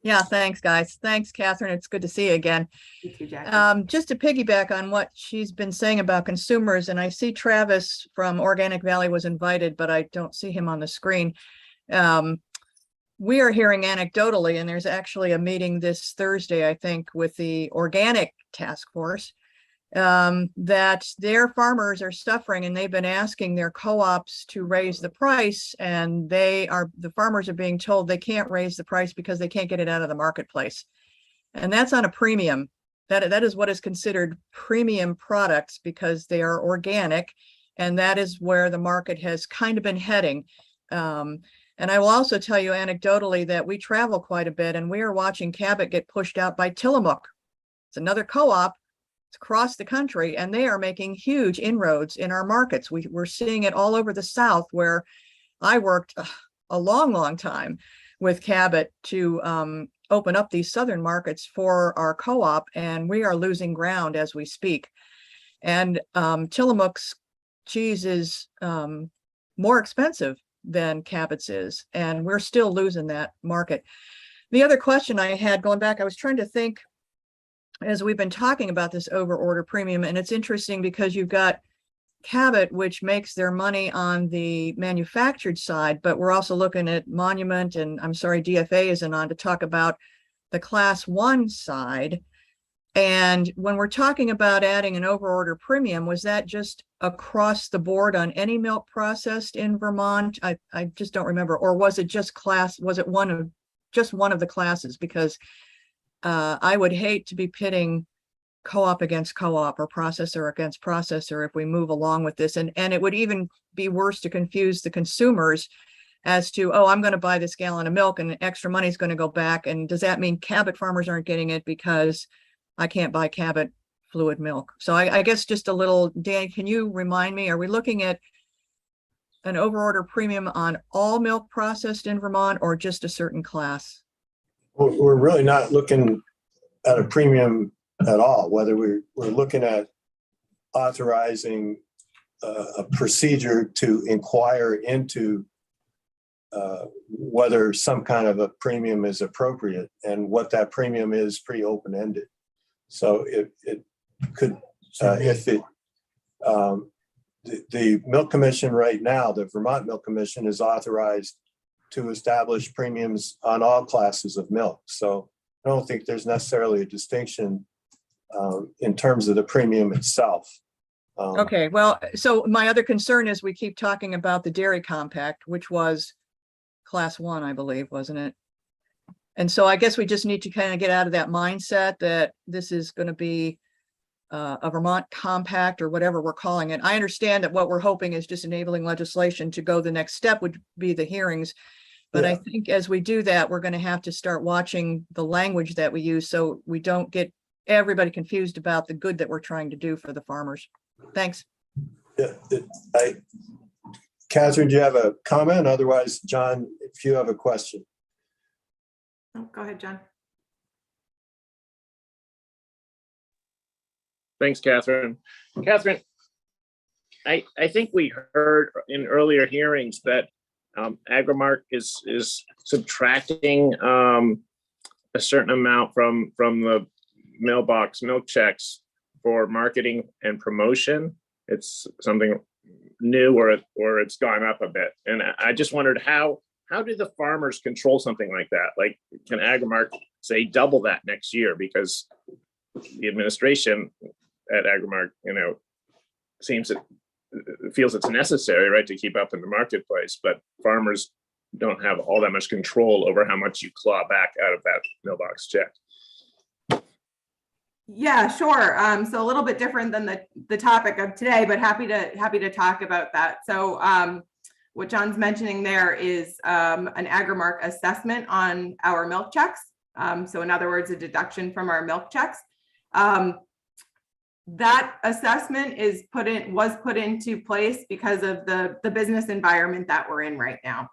Yeah, thanks, guys. Thanks, Catherine. It's good to see you again. You too, Jackie. Just to piggyback on what she's been saying about consumers, and I see Travis from Organic Valley was invited, but I don't see him on the screen. We are hearing anecdotally, and there's actually a meeting this Thursday, I think, with the organic task force, that their farmers are suffering, and they've been asking their co-ops to raise the price, and the farmers are being told they can't raise the price because they can't get it out of the marketplace. And that's on a premium. That is what is considered premium products because they are organic, and that is where the market has kind of been heading. And I will also tell you anecdotally that we travel quite a bit, and we are watching Cabot get pushed out by Tillamook. It's another co-op. It's across the country, and they are making huge inroads in our markets. We're seeing it all over the South, where I worked a long, long time with Cabot to open up these Southern markets for our co-op, and we are losing ground as we speak. And Tillamook's cheese is more expensive than Cabot's is, and we're still losing that market. The other question I had going back, I was trying to think as we've been talking about this over order premium, and it's interesting because you've got Cabot, which makes their money on the manufactured side, but we're also looking at Monument, and I'm sorry, DFA isn't on to talk about the class 1 side. And when we're talking about adding an overorder premium, was that just across the board on any milk processed in Vermont? I just don't remember. Or was it just was it one of the classes? Because I would hate to be pitting co-op against co-op or processor against processor if we move along with this. And it would even be worse to confuse the consumers as to, oh, I'm going to buy this gallon of milk and extra money is going to go back. And does that mean Cabot farmers aren't getting it because I can't buy Cabot fluid milk? So I guess just a little, Dan, can you remind me, are we looking at an overorder premium on all milk processed in Vermont or just a certain class? We're really not looking at a premium at all, whether we're looking at authorizing a procedure to inquire into whether some kind of a premium is appropriate, and what that premium is pretty open-ended. So it could, if it, the Milk Commission right now, the Vermont Milk Commission is authorized to establish premiums on all classes of milk. So I don't think there's necessarily a distinction in terms of the premium itself. Okay, well, so my other concern is we keep talking about the dairy compact, which was class 1, I believe, wasn't it? And so I guess we just need to kind of get out of that mindset that this is going to be a Vermont compact or whatever we're calling it. I understand that what we're hoping is just enabling legislation to go the next step would be the hearings. But Yeah. I think as we do that, we're going to have to start watching the language that we use so we don't get everybody confused about the good that we're trying to do for the farmers. Thanks. Yeah, Catherine, do you have a comment? Otherwise, John, if you have a question. Oh, go ahead, John. Thanks, Catherine. Catherine, I think we heard in earlier hearings that Agrimark is subtracting a certain amount from the mailbox milk checks for marketing and promotion. It's something new, or it's gone up a bit. And I just wondered how do the farmers control something like that? Like, can Agrimark say double that next year? Because the administration at Agrimark, feels it's necessary, right, to keep up in the marketplace, but farmers don't have all that much control over how much you claw back out of that mailbox check. Yeah, sure. So a little bit different than the topic of today, but happy to talk about that. So what John's mentioning there is an Agrimark assessment on our milk checks. So in other words, a deduction from our milk checks. That assessment was put into place because of the business environment that we're in right now.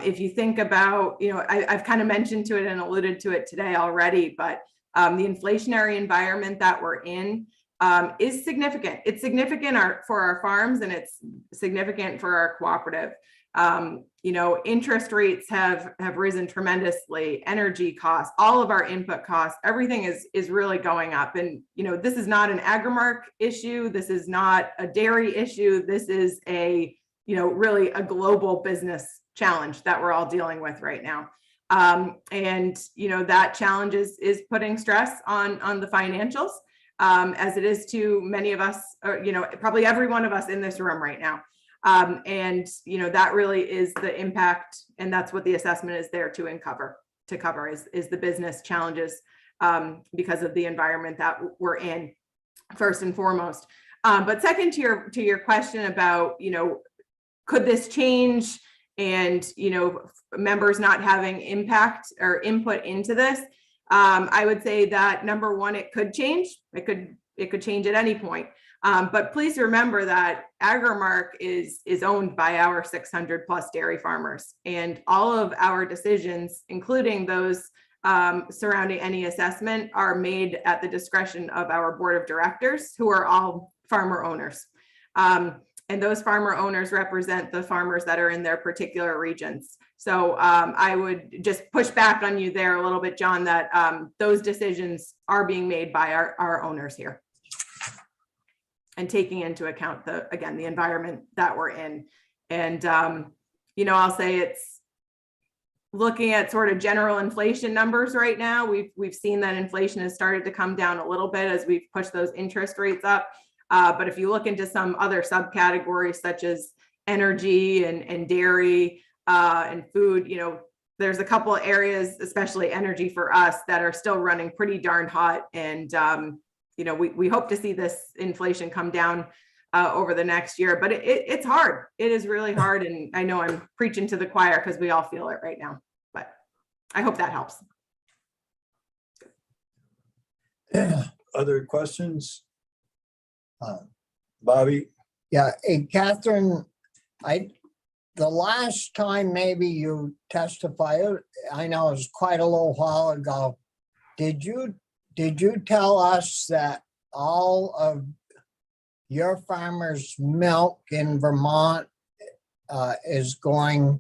If you think about, I've kind of mentioned to it and alluded to it today already, but the inflationary environment that we're in is significant. It's significant for our farms, and it's significant for our cooperative. Interest rates have risen tremendously. Energy costs, all of our input costs, everything is really going up. And this is not an Agrimark issue. This is not a dairy issue. This is really a global business challenge that we're all dealing with right now. That challenge is putting stress on the financials, as it is to many of us, or, probably every one of us in this room right now. That really is the impact, and that's what the assessment is there to cover is the business challenges because of the environment that we're in, first and foremost. But second, to your question about, could this change and, members not having impact or input into this, I would say that number one, it could change. It could change at any point. But please remember that Agrimark is owned by our 600 plus dairy farmers, and all of our decisions, including those surrounding any assessment, are made at the discretion of our board of directors, who are all farmer owners. And those farmer owners represent the farmers that are in their particular regions. So I would just push back on you there a little bit, John, that those decisions are being made by our owners here, and taking into account the environment that we're in. And I'll say it's looking at sort of general inflation numbers right now. We've seen that inflation has started to come down a little bit as we've pushed those interest rates up. But if you look into some other subcategories such as energy and dairy and food, there's a couple of areas, especially energy for us, that are still running pretty darn hot. And we hope to see this inflation come down over the next year, but it's hard. It is really hard. And I know I'm preaching to the choir because we all feel it right now, but I hope that helps. Other questions? Bobby? Yeah, hey, Catherine, the last time maybe you testified, I know it was quite a little while ago. Did you tell us that all of your farmers' milk in Vermont is going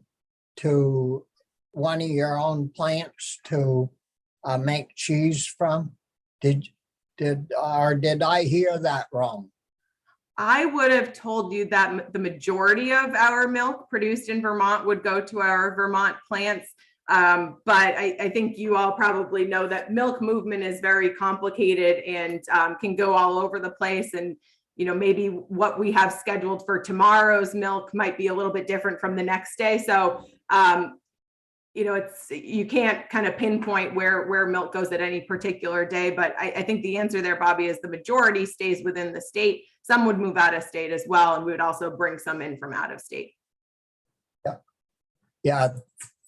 to one of your own plants to make cheese from? Did I hear that wrong? I would have told you that the majority of our milk produced in Vermont would go to our Vermont plants. But I think you all probably know that milk movement is very complicated and can go all over the place. And, you know, maybe what we have scheduled for tomorrow's milk might be a little bit different from the next day. So, you know, you can't kind of pinpoint where milk goes at any particular day. But I think the answer there, Bobby, is the majority stays within the state. Some would move out of state as well. And we would also bring some in from out of state. Yeah,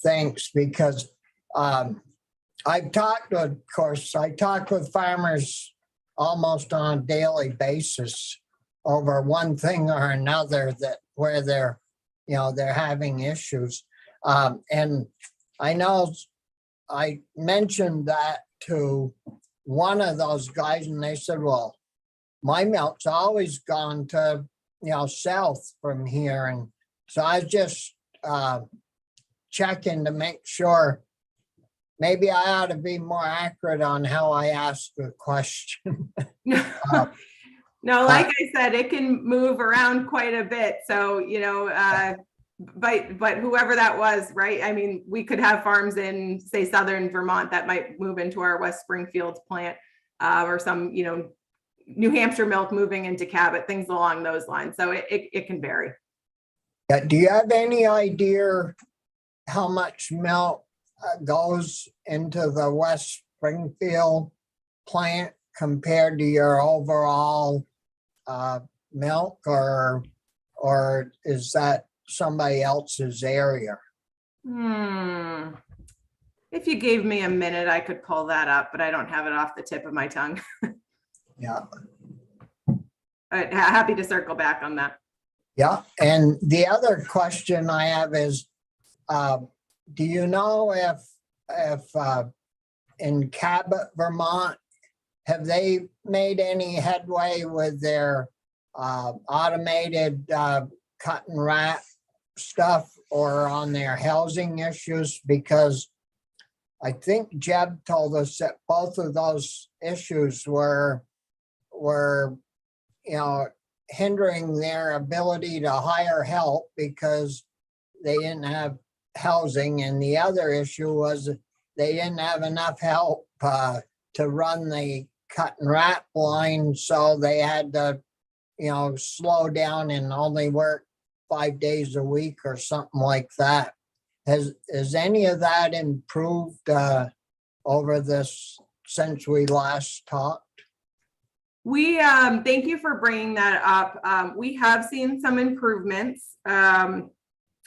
thanks, because I've talked with, of course, I talk with farmers almost on a daily basis over one thing or another where they're having issues. And I know I mentioned that to one of those guys and they said, well, my milk's always gone to, south from here. And so I was just checking to make sure. Maybe I ought to be more accurate on how I ask the question. No, like I said, it can move around quite a bit. So, but whoever that was, right? I mean, we could have farms in, say, southern Vermont that might move into our West Springfield plant, or some, New Hampshire milk moving into Cabot, things along those lines. So it can vary. Yeah. Do you have any idea how much milk goes into the West Springfield plant compared to your overall milk, or is that somebody else's area? If you gave me a minute, I could pull that up, but I don't have it off the tip of my tongue. Yeah. Happy to circle back on that. Yeah. And the other question I have is, do you know if in Cabot, Vermont, have they made any headway with their automated cut and wrap stuff or on their housing issues? Because I think Jeb told us that both of those issues were hindering their ability to hire help because they didn't have housing, and the other issue was they didn't have enough help to run the cut and wrap line, so they had to slow down and only work 5 days a week or something like that. Has any of that improved over this since we last talked? We thank you for bringing that up. We have seen some improvements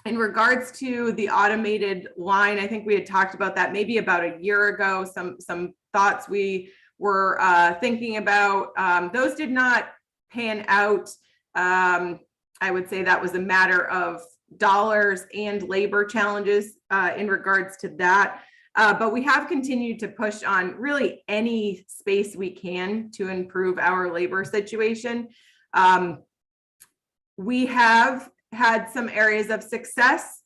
in regards to the automated line. I think we had talked about that maybe about a year ago. Some thoughts we were thinking about. Those did not pan out. I would say that was a matter of dollars and labor challenges in regards to that. But we have continued to push on really any space we can to improve our labor situation. We have had some areas of success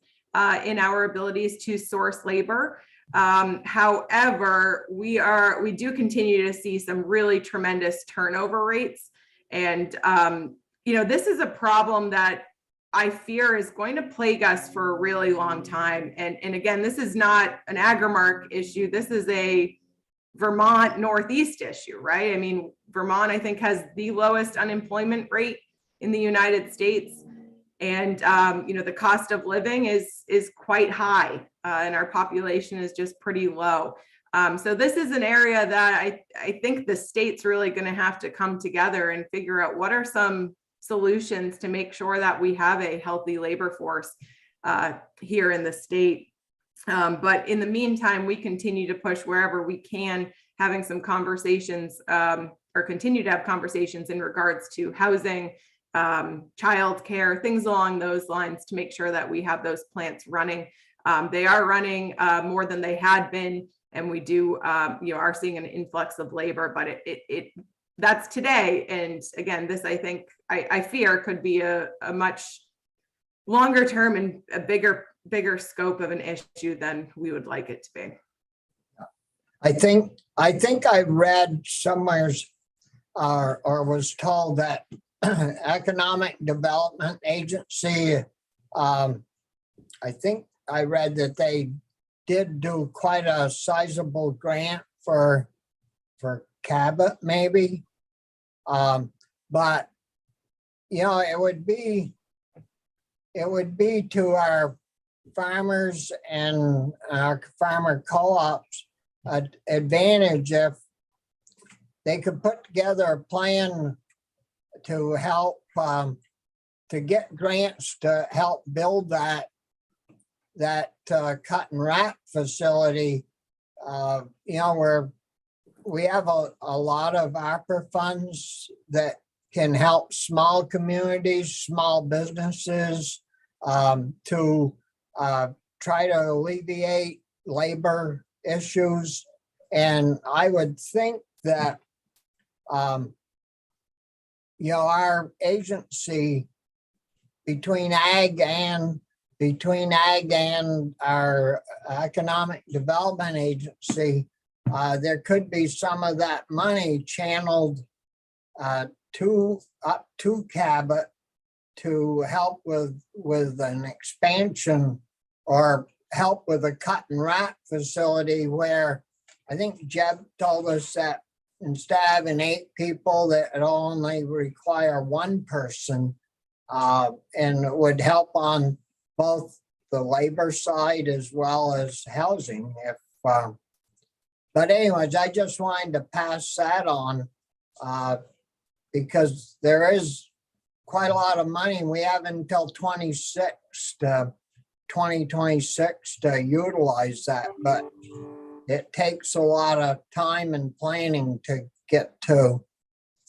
in our abilities to source labor. However, we do continue to see some really tremendous turnover rates. And, this is a problem that I fear is going to plague us for a really long time. And again, this is not an Agrimark issue. This is a Vermont Northeast issue, right? I mean, Vermont, I think, has the lowest unemployment rate in the United States. And, the cost of living is quite high, and our population is just pretty low. So this is an area that I think the state's really going to have to come together and figure out what are some solutions to make sure that we have a healthy labor force here in the state. But in the meantime, we continue to push wherever we can, having some conversations or continue to have conversations in regards to housing, childcare, things along those lines to make sure that we have those plants running. They are running more than they had been, and we do are seeing an influx of labor, but that's today. And again, this I fear could be a much longer term and a bigger bigger scope of an issue than we would like it to be. I think I read somewhere or was told that Economic Development Agency, I think I read that they did do quite a sizable grant for Cabot maybe. But you know, it would be to our farmers and our farmer co-ops advantage if they could put together a plan to help to get grants to help build that cut and wrap facility. You know, where we have a lot of ARPA funds that can help small communities, small businesses to try to alleviate labor issues. And I would think that, you know, our agency between ag and our economic development agency, there could be some of that money channeled up to Cabot to help with an expansion or help with a cut and wrap facility where I think Jeb told us that instead of having 8 people, that it only require 1 person, and it would help on both the labor side as well as housing. But anyways, I just wanted to pass that on because there is quite a lot of money. We have until 2026 to utilize that, but it takes a lot of time and planning to get to,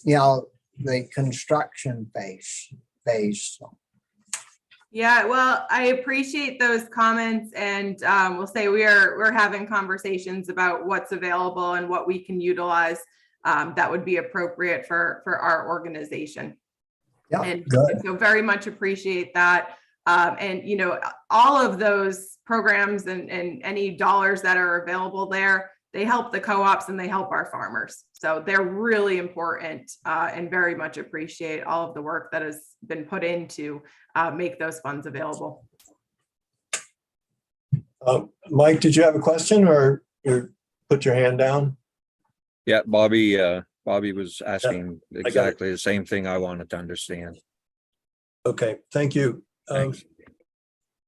you know, the construction phase. Yeah, well, I appreciate those comments, and we'll say we're having conversations about what's available and what we can utilize that would be appropriate for our organization. Yeah, and good. so very much appreciate that. And you know, all of those programs and any dollars that are available there, they help the co-ops and they help our farmers. So they're really important, and very much appreciate all of the work that has been put into make those funds available. Mike, did you have a question or you put your hand down? Yeah, Bobby was asking exactly the same thing I wanted to understand. Okay, thank you. Thanks.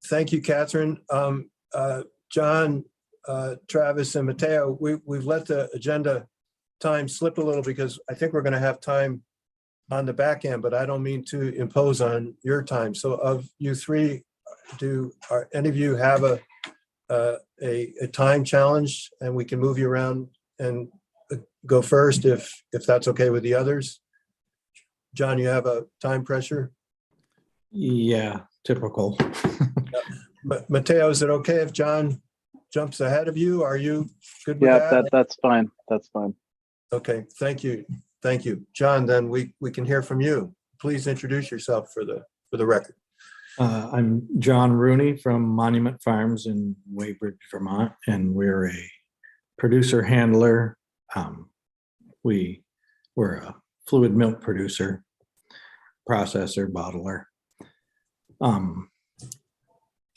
Thank you, Catherine. John, Travis, and Mateo, we've let the agenda time slip a little because I think we're going to have time on the back end, but I don't mean to impose on your time. So of you 3, are any of you have a time challenge and we can move you around and go first if that's okay with the others? John, you have a time pressure? Yeah, typical. Mateo, is it okay if John jumps ahead of you? Are you good with that? Yeah, that's fine. That's fine. Okay, thank you. Thank you. John, then we can hear from you. Please introduce yourself for the record. I'm John Rooney from Monument Farms in Weybridge, Vermont, and we're a producer handler. We're a fluid milk producer, processor, bottler.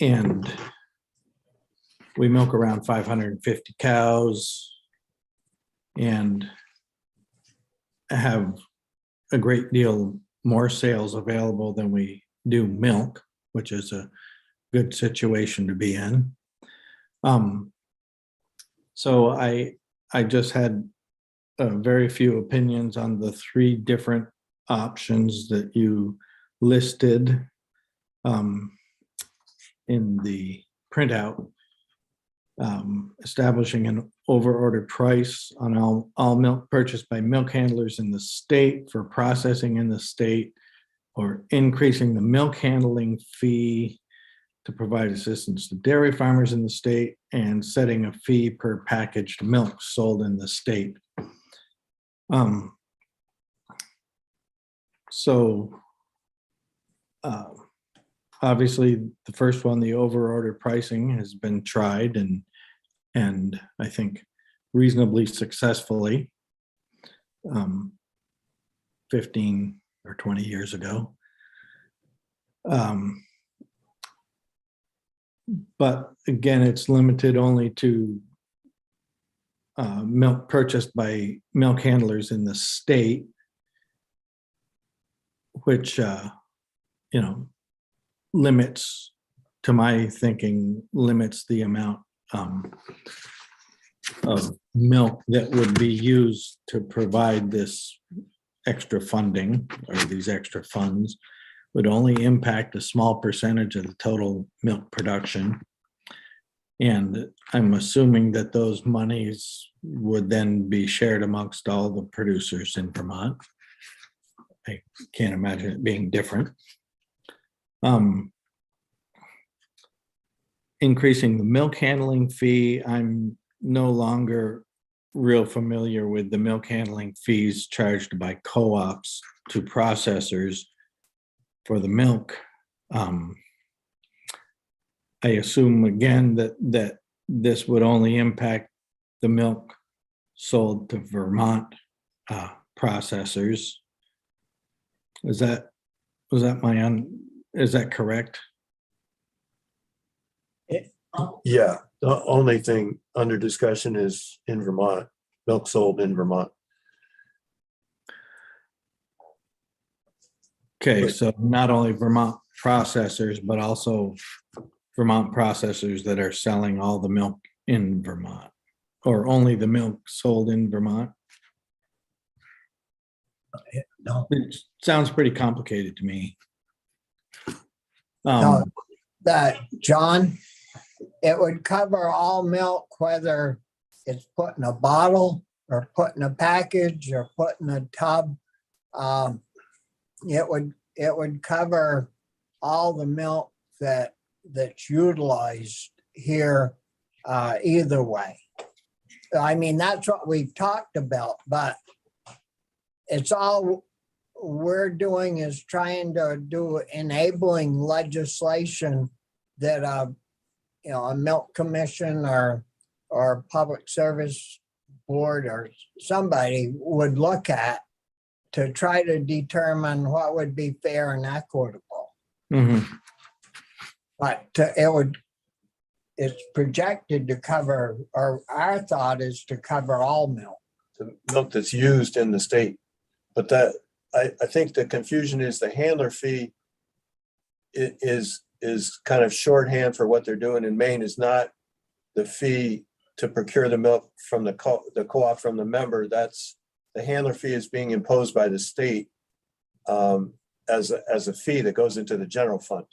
And we milk around 550 cows and have a great deal more sales available than we do milk, which is a good situation to be in. So I just had very few opinions on the 3 different options that you listed in the printout, establishing an overordered price on all milk purchased by milk handlers in the state for processing in the state, or increasing the milk handling fee to provide assistance to dairy farmers in the state, and setting a fee per packaged milk sold in the state. obviously, the first one, the overorder pricing has been tried and I think reasonably successfully 15 or 20 years ago. But again, it's limited only to milk purchased by milk handlers in the state, which, limits, to my thinking, limits the amount of milk that would be used to provide this extra funding or these extra funds, would only impact a small percentage of the total milk production. And I'm assuming that those monies would then be shared amongst all the producers in Vermont. I can't imagine it being different. Increasing the milk handling fee, I'm no longer real familiar with the milk handling fees charged by co-ops to processors for the milk. I assume again that this would only impact the milk sold to Vermont processors. Is that correct? Yeah, the only thing under discussion is in Vermont, milk sold in Vermont. Okay, so not only Vermont processors, but also Vermont processors that are selling all the milk in Vermont, or only the milk sold in Vermont? No, It sounds pretty complicated to me. no, that, John, it would cover all milk, whether it's put in a bottle or put in a package or put in a tub. It would cover all the milk that's utilized here, either way. I mean, that's what we've talked about, but it's all we're doing is trying to do enabling legislation that a milk commission or public service board or somebody would look at to try to determine what would be fair and equitable. Mhm. But it's projected to cover, or our thought is to cover all milk. The milk that's used in the state. But that, I think the confusion is the handler fee is kind of shorthand for what they're doing in Maine, is not the fee to procure the milk from the co-op from the member. That's the handler fee is being imposed by the state as a fee that goes into the general fund.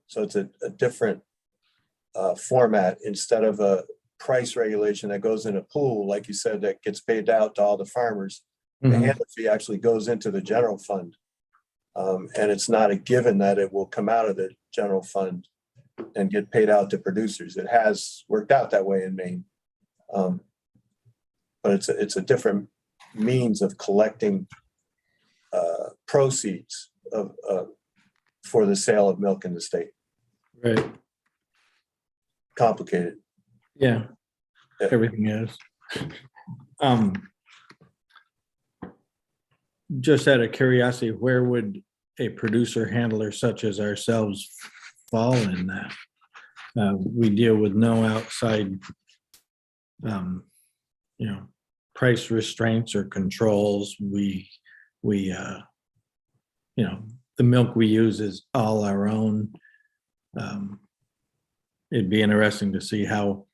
So it's a different format instead of a price regulation that goes in a pool, like you said, that gets paid out to all the farmers. The handler fee actually goes into the general fund. And it's not a given that it will come out of the general fund and get paid out to producers. It has worked out that way in Maine. But it's a different means of collecting proceeds for the sale of milk in the state. Right. Complicated. Yeah, Yeah. everything is. Just out of curiosity, where would a producer handler such as ourselves fall in that? We deal with no outside, price restraints or controls. The milk we use is all our own. It'd be interesting to see how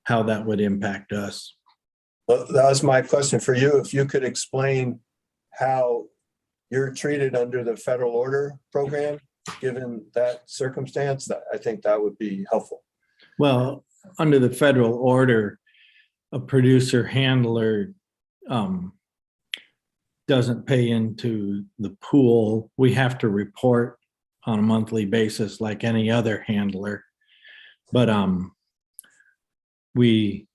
that would impact us. Well, that was my question for you. If you could explain how you're treated under the federal order program, given that circumstance, I think that would be helpful. Well, under the federal order, a producer handler doesn't pay into the pool. We have to report on a monthly basis like any other handler. But we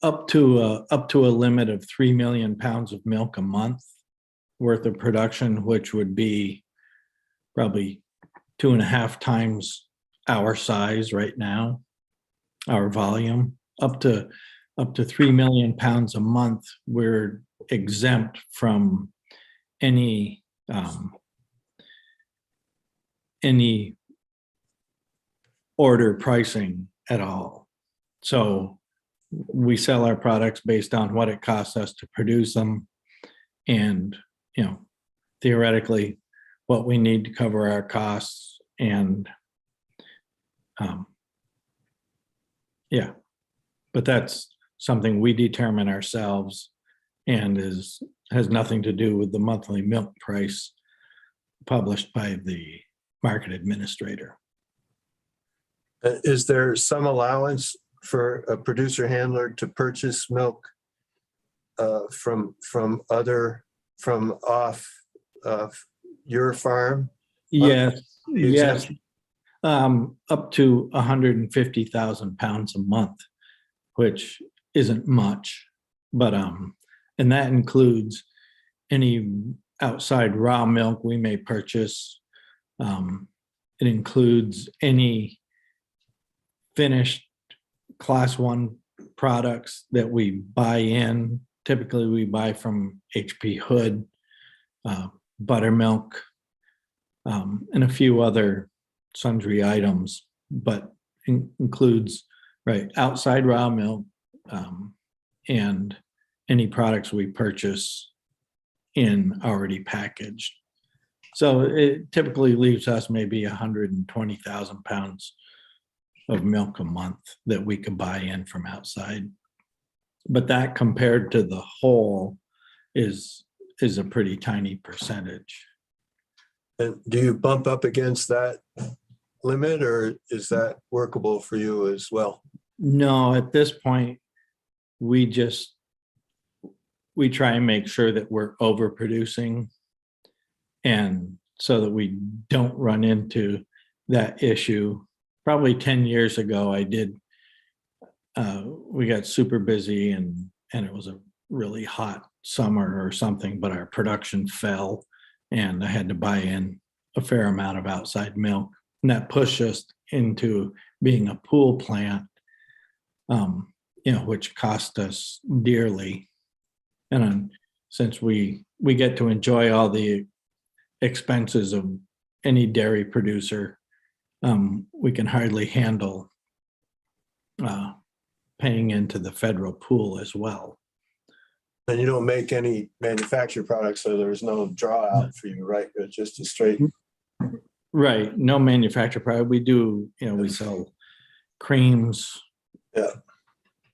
up to a limit of 3 million pounds of milk a month worth of production, which would be probably 2.5 times our size right now, our volume, up to 3 million pounds a month. We're exempt from any order pricing at all. So we sell our products based on what it costs us to produce them, and theoretically what we need to cover our costs. And but that's something we determine ourselves, and has nothing to do with the monthly milk price published by the market administrator. Is there some allowance for a producer handler to purchase milk from off your farm? Yes, yes. Up to 150,000 pounds a month, which isn't much, but and that includes any outside raw milk we may purchase. It includes any finished Class 1 products that we buy in. Typically, we buy from HP Hood, buttermilk, and a few other sundry items, but includes outside raw milk, and any products we purchase in already packaged. So it typically leaves us maybe 120,000 pounds of milk a month that we could buy in from outside. But that, compared to the whole, is a pretty tiny percentage. And do you bump up against that limit, or is that workable for you as well? No, at this point, we try and make sure that we're overproducing, and so that we don't run into that issue. Probably 10 years ago, we got super busy, and it was a really hot summer or something, but our production fell, and I had to buy in a fair amount of outside milk. And that pushed us into being a pool plant, which cost us dearly. And since we get to enjoy all the expenses of any dairy producer, we can hardly handle paying into the federal pool as well. And you don't make any manufactured products, so there's no draw out for you, right? It's just a straight. Right. No manufactured product. We do, we sell creams,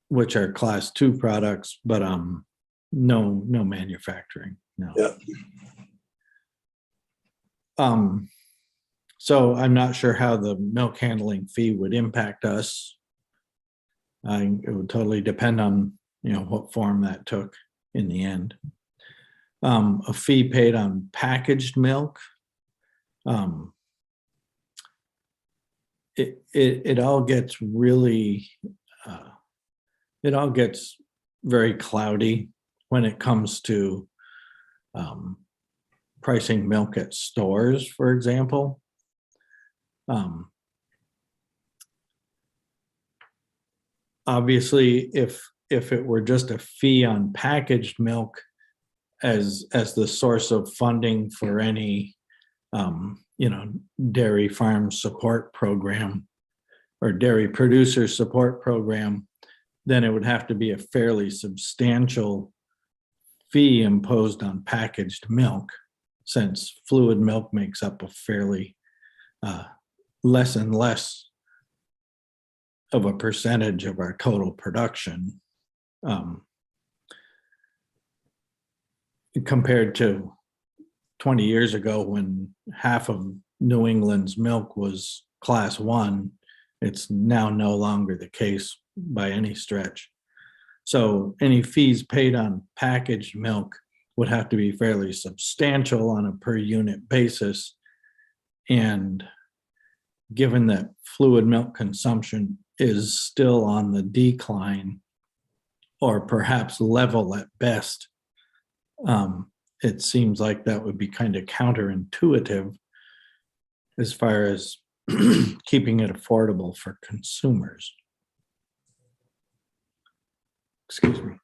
which are Class 2 products, but no manufacturing. No. Yeah. So I'm not sure how the milk handling fee would impact us. It would totally depend on, what form that took in the end. A fee paid on packaged milk. It all gets really, it all gets very cloudy when it comes to pricing milk at stores, for example. Obviously, if it were just a fee on packaged milk as the source of funding for any dairy farm support program or dairy producer support program, then it would have to be a fairly substantial fee imposed on packaged milk, since fluid milk makes up a fairly less and less of a percentage of our total production, compared to 20 years ago, when half of New England's milk was Class 1. It's now no longer the case by any stretch. So any fees paid on packaged milk would have to be fairly substantial on a per unit basis. And given that fluid milk consumption is still on the decline, or perhaps level at best, it seems like that would be kind of counterintuitive as far as keeping it affordable for consumers. Excuse me.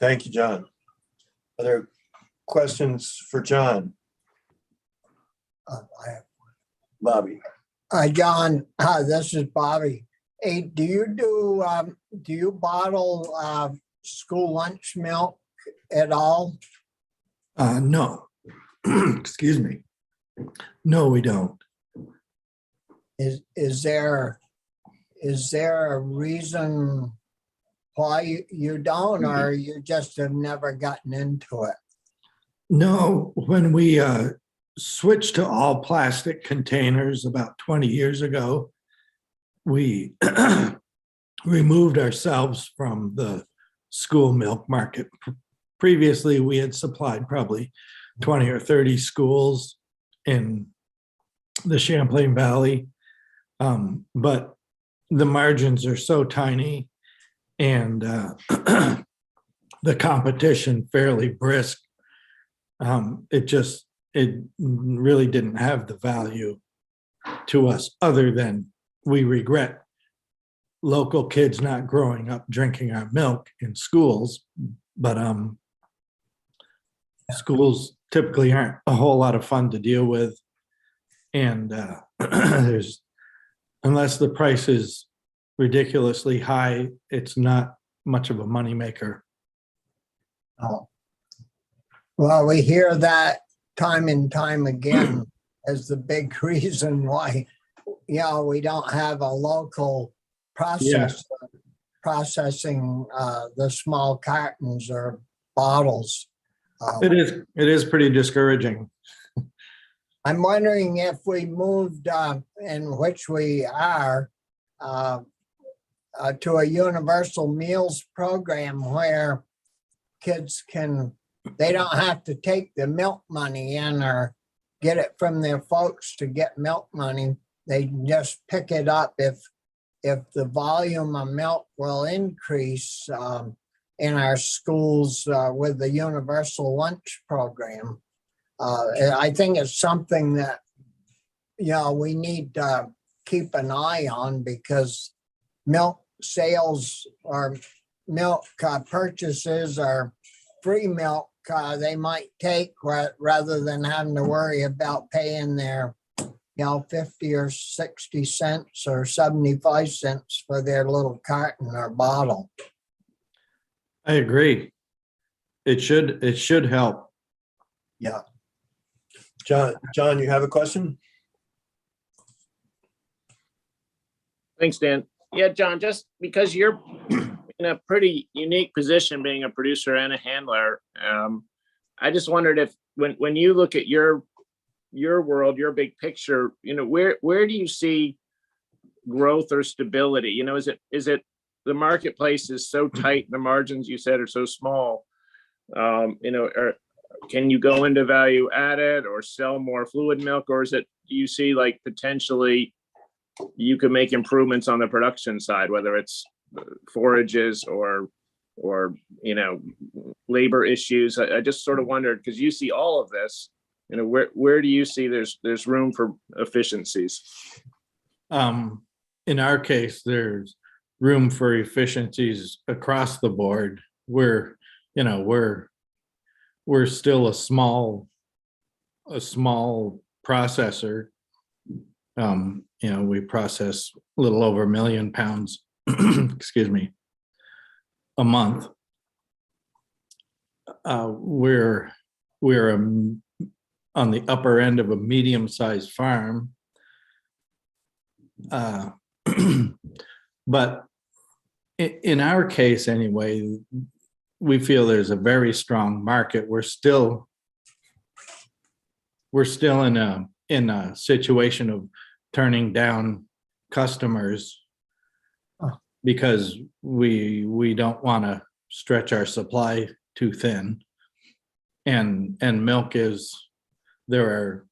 Thank you, John. Other questions for John? I have Bobby? Hi, John. This is Bobby. Hey, do you bottle school lunch milk at all? No. Excuse me. No, we don't. Is there a reason why you don't, or you just have never gotten into it? No, when we switched to all plastic containers about 20 years ago, we removed ourselves from the school milk market. Previously, we had supplied probably 20 or 30 schools in the Champlain Valley, but the margins are so tiny and the competition fairly brisk. It really didn't have the value to us, other than we regret local kids not growing up drinking our milk in schools. But schools typically aren't a whole lot of fun to deal with, and there's, unless the price is ridiculously high, it's not much of a moneymaker. Oh. Well, we hear that time and time again as the big reason why, we don't have a local process processing the small cartons or bottles. It is pretty discouraging. I'm wondering if we moved, in which we are, to a universal meals program where kids they don't have to take the milk money in or get it from their folks to get milk money. They just pick it up if the volume of milk will increase in our schools with the universal lunch program. I think it's something that, we need to keep an eye on, because milk sales or milk purchases or free milk they might take rather than having to worry about paying their 50 or 60 cents or 75 cents for their little carton or bottle. I agree. It should help. Yeah. John, you have a question? Thanks, Dan. Yeah, John, just because you're in a pretty unique position being a producer and a handler, I just wondered if when you look at your world, your big picture, where do you see growth or stability? Is it the marketplace is so tight, the margins you said are so small, can you go into value added or sell more fluid milk, or do you see like potentially you could make improvements on the production side, whether it's forages or labor issues? I just sort of wondered, because you see all of this, where do you see there's room for efficiencies? In our case, there's room for efficiencies across the board. We're still a small processor. We process a little over 1 million pounds, excuse me, a month. We're on the upper end of a medium-sized farm. But in our case anyway, we feel there's a very strong market. We're still in a situation of turning down customers because we don't want to stretch our supply too thin. And milk there are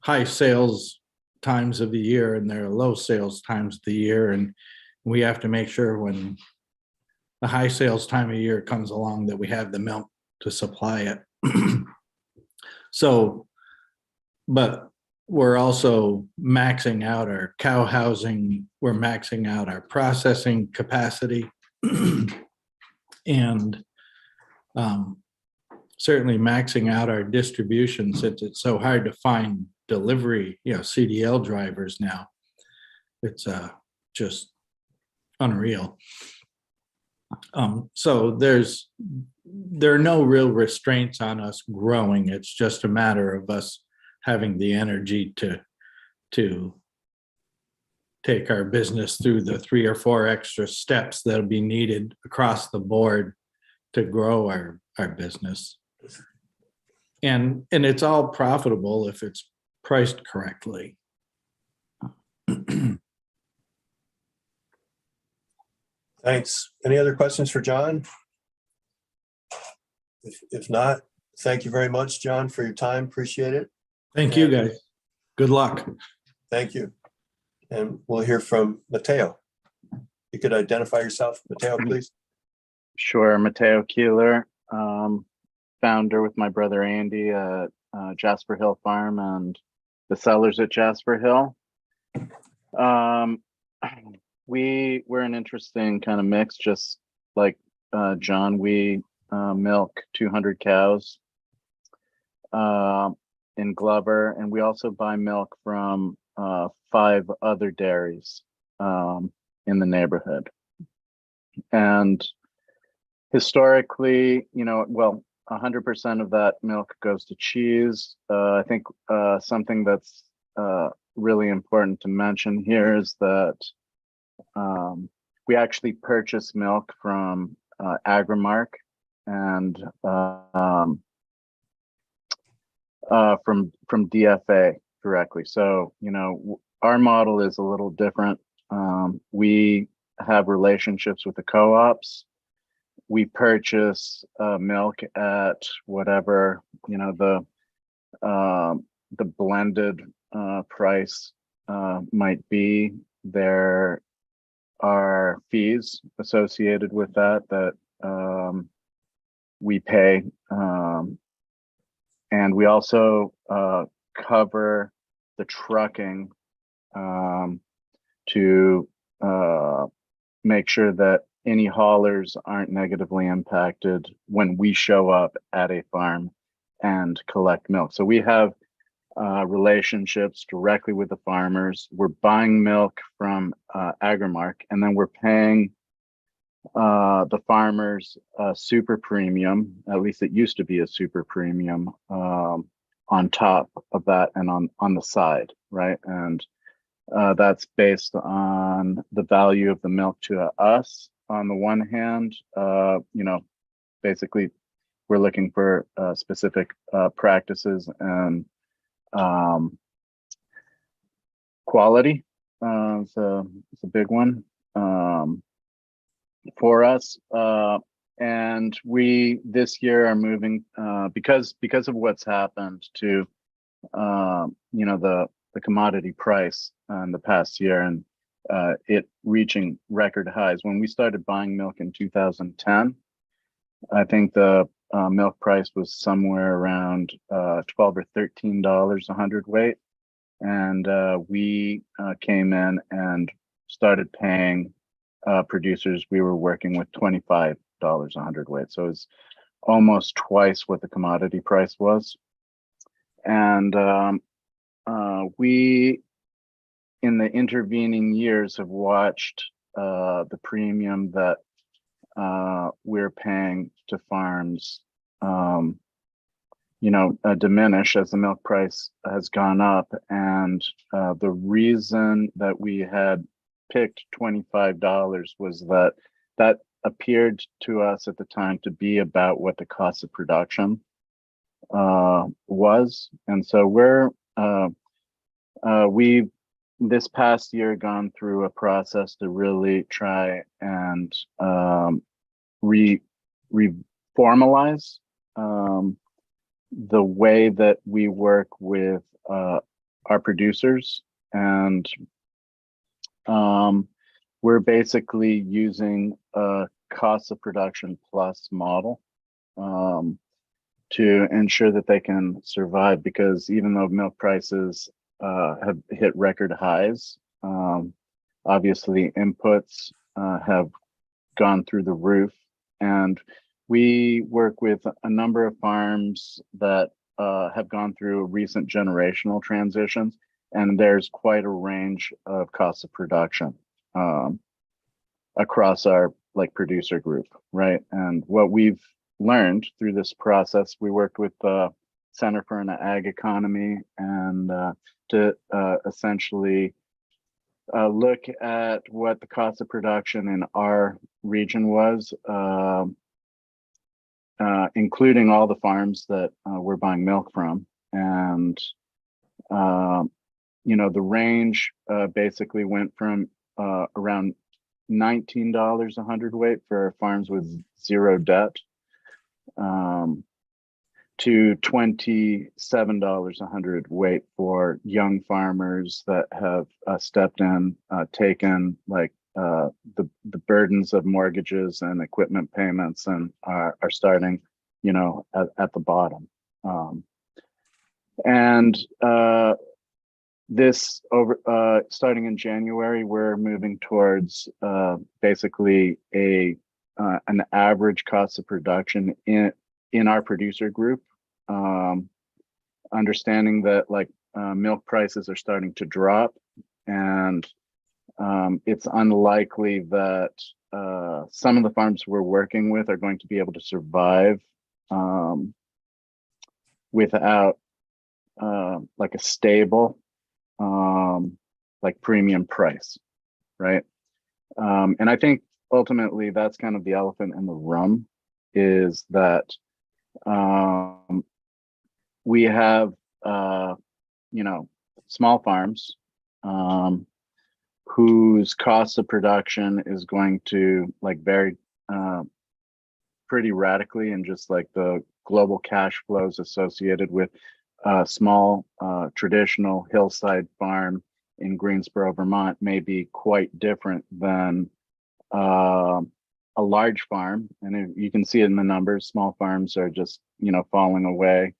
high sales times of the year and there are low sales times of the year, and we have to make sure when the high sales time of year comes along that we have the milk to supply it. So, but we're also maxing out our cow housing, we're maxing out our processing capacity. And certainly maxing out our distribution, since it's so hard to find delivery, CDL drivers now. It's just unreal. So there are no real restraints on us growing. It's just a matter of us having the energy to take our business through the 3 or 4 extra steps that'll be needed across the board to grow our business. And it's all profitable if it's priced correctly. Thanks. Any other questions for John? If not, thank you very much, John, for your time. Appreciate it. Thank you, guys. Good luck. Thank you. And we'll hear from Mateo. You could identify yourself, Mateo, please. Sure, Mateo Keeler, founder with my brother Andy at Jasper Hill Farm and the Cellars at Jasper Hill. We're an interesting kind of mix, just like John. We milk 200 cows in Glover, and we also buy milk from 5 other dairies in the neighborhood. And historically, 100% of that milk goes to cheese. I think something that's really important to mention here is that we actually purchase milk from Agrimark and from DFA directly. So, our model is a little different. We have relationships with the co-ops. We purchase milk at whatever, the blended price might be. There are fees associated with that we pay. And we also cover the trucking to make sure that any haulers aren't negatively impacted when we show up at a farm and collect milk. So we have relationships directly with the farmers. We're buying milk from Agrimark, and then we're paying the farmers a super premium. At least it used to be a super premium on top of that and on the side, right? And that's based on the value of the milk to us. On the one hand, basically we're looking for specific practices and quality. It's a big one for us. And we this year are moving because of what's happened to the commodity price in the past year, and it reaching record highs. When we started buying milk in 2010, I think the milk price was somewhere around $12 or $13 a hundredweight, and we came in and started paying producers we were working with $25 a hundredweight. So it's almost twice what the commodity price was. And we, in the intervening years, have watched the premium that we're paying to farms, diminish as the milk price has gone up. And the reason that we had picked $25 was that appeared to us at the time to be about what the cost of production was. And so we've this past year gone through a process to really try and reformalize the way that we work with our producers, and we're basically using a cost of production plus model. to ensure that they can survive, because even though milk prices have hit record highs, obviously inputs have gone through the roof. And we work with a number of farms that have gone through recent generational transitions, and there's quite a range of costs of production across our producer group, right? And what we've learned through this process, we worked with the Center for an Ag Economy and to essentially look at what the cost of production in our region was, including all the farms that we're buying milk from. And, the range basically went from around $19 a hundredweight for farms with zero debt to $27 a hundredweight for young farmers that have stepped in, taken the burdens of mortgages and equipment payments, and are starting, at the bottom. This starting in January, we're moving towards basically an average cost of production in our producer group, understanding that milk prices are starting to drop, and it's unlikely that some of the farms we're working with are going to be able to survive without a stable premium price, right? And I think ultimately that's kind of the elephant in the room, is that we have small farms whose cost of production is going to vary pretty radically, and just the global cash flows associated with a small traditional hillside farm in Greensboro, Vermont may be quite different than a large farm. And you can see it in the numbers. Small farms are just falling away.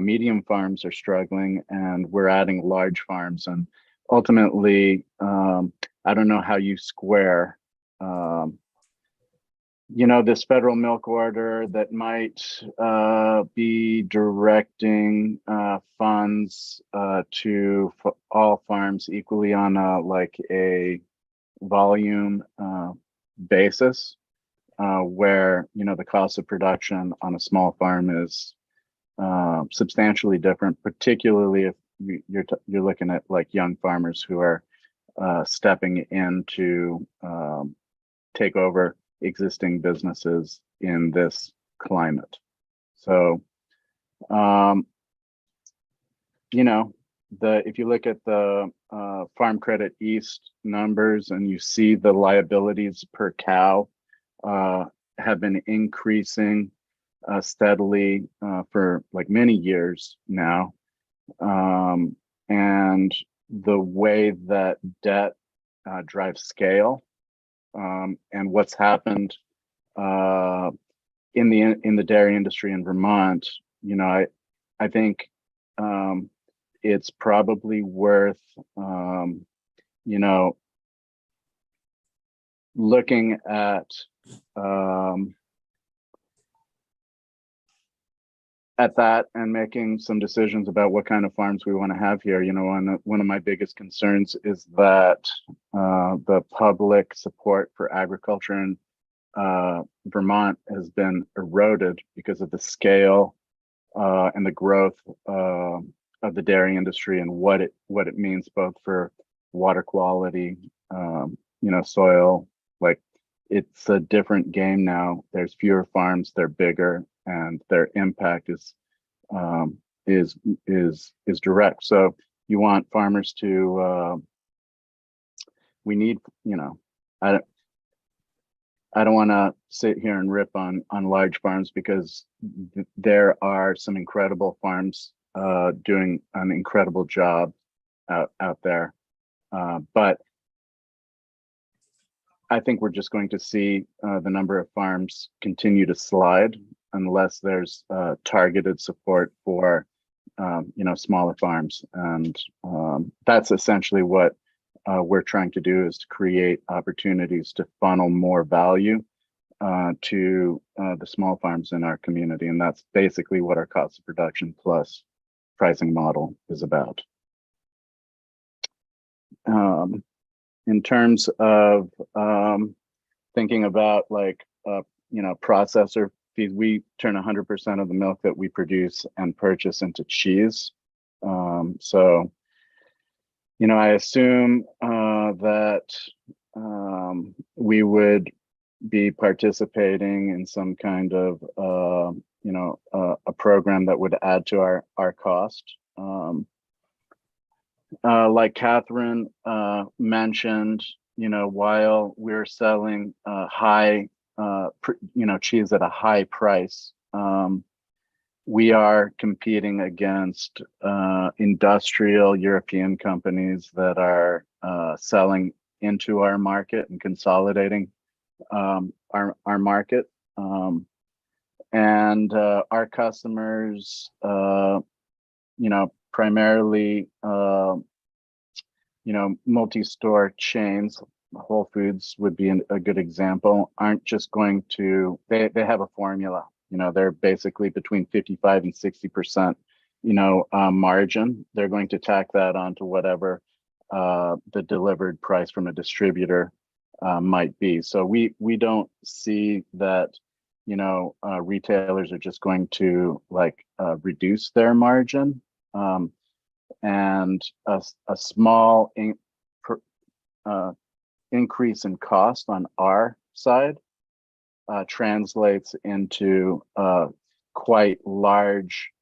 Medium farms are struggling, and we're adding large farms. And ultimately, I don't know how you square this federal milk order that might be directing funds to all farms equally on a volume basis, where the cost of production on a small farm is substantially different, particularly if you're looking at young farmers who are stepping in to take over existing businesses in this climate. So, if you look at the Farm Credit East numbers, and you see the liabilities per cow have been increasing steadily for many years now, and the way that debt drives scale, and what's happened in the dairy industry in Vermont, I think it's probably worth looking at that and making some decisions about what kind of farms we want to have here. One of my biggest concerns is that the public support for agriculture in Vermont has been eroded because of the scale and the growth of the dairy industry, and what it means both for water quality, soil. It's a different game now. There's fewer farms, they're bigger, and their impact is direct. So you want farmers to we need, I don't want to sit here and rip on large farms, because there are some incredible farms doing an incredible job out there, but I think we're just going to see the number of farms continue to slide unless there's targeted support for smaller farms. And that's essentially what we're trying to do, is to create opportunities to funnel more value to the small farms in our community. And that's basically what our cost of production plus pricing model is about. In terms of thinking about processor fees, we turn 100% of the milk that we produce and purchase into cheese. So, I assume that we would be participating in some kind of, a program that would add to our cost. Like Catherine mentioned, while we're selling cheese at a high price, we are competing against industrial European companies that are selling into our market and consolidating our market. And our customers, primarily, multi-store chains, Whole Foods would be a good example, aren't just going to, they have a formula, they're basically between 55 and 60%, margin. They're going to tack that onto whatever the delivered price from a distributor might be. So we don't see that, retailers are just going to reduce their margin. And a small increase in cost on our side translates into a quite large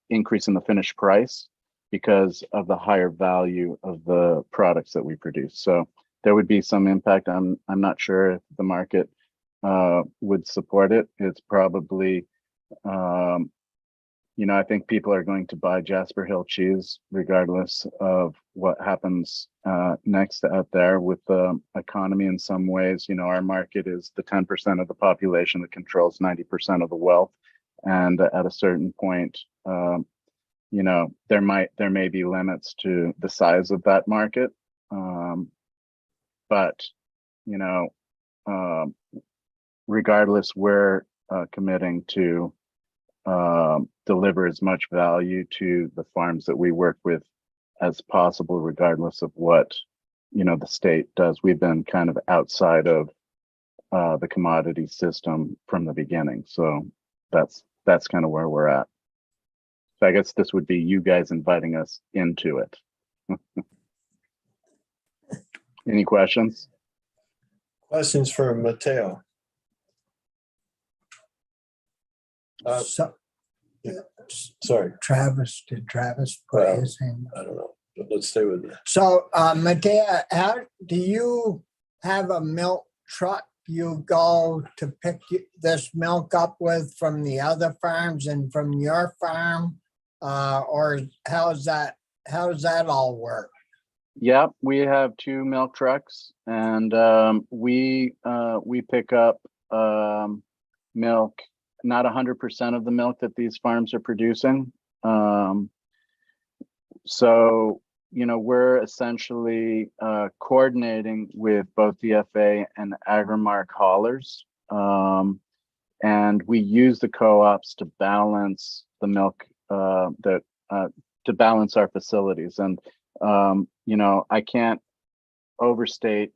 increase in the finished price because of the higher value of the products that we produce. So there would be some impact. I'm not sure if the market would support it. It's probably I think people are going to buy Jasper Hill cheese regardless of what happens next out there with the economy. In some ways, our market is the 10% of the population that controls 90% of the wealth. And at a certain point, there may be limits to the size of that market. But regardless, we're committing to deliver as much value to the farms that we work with as possible, regardless of what the state does. We've been kind of outside of the commodity system from the beginning, so that's kind of where we're at. So I guess this would be you guys inviting us into it. Any questions? Questions for Matteo? Sorry. Did Travis put his hand? I don't know, but let's stay with that. So, Matteo, how do you have a milk truck you go to pick this milk up with from the other farms and from your farm? Or how does that all work? Yeah, we have 2 milk trucks, and we pick up milk, not 100% of the milk that these farms are producing. So, we're essentially coordinating with both DFA and Agrimark haulers. And we use the co-ops to balance the milk to balance our facilities. And, I can't overstate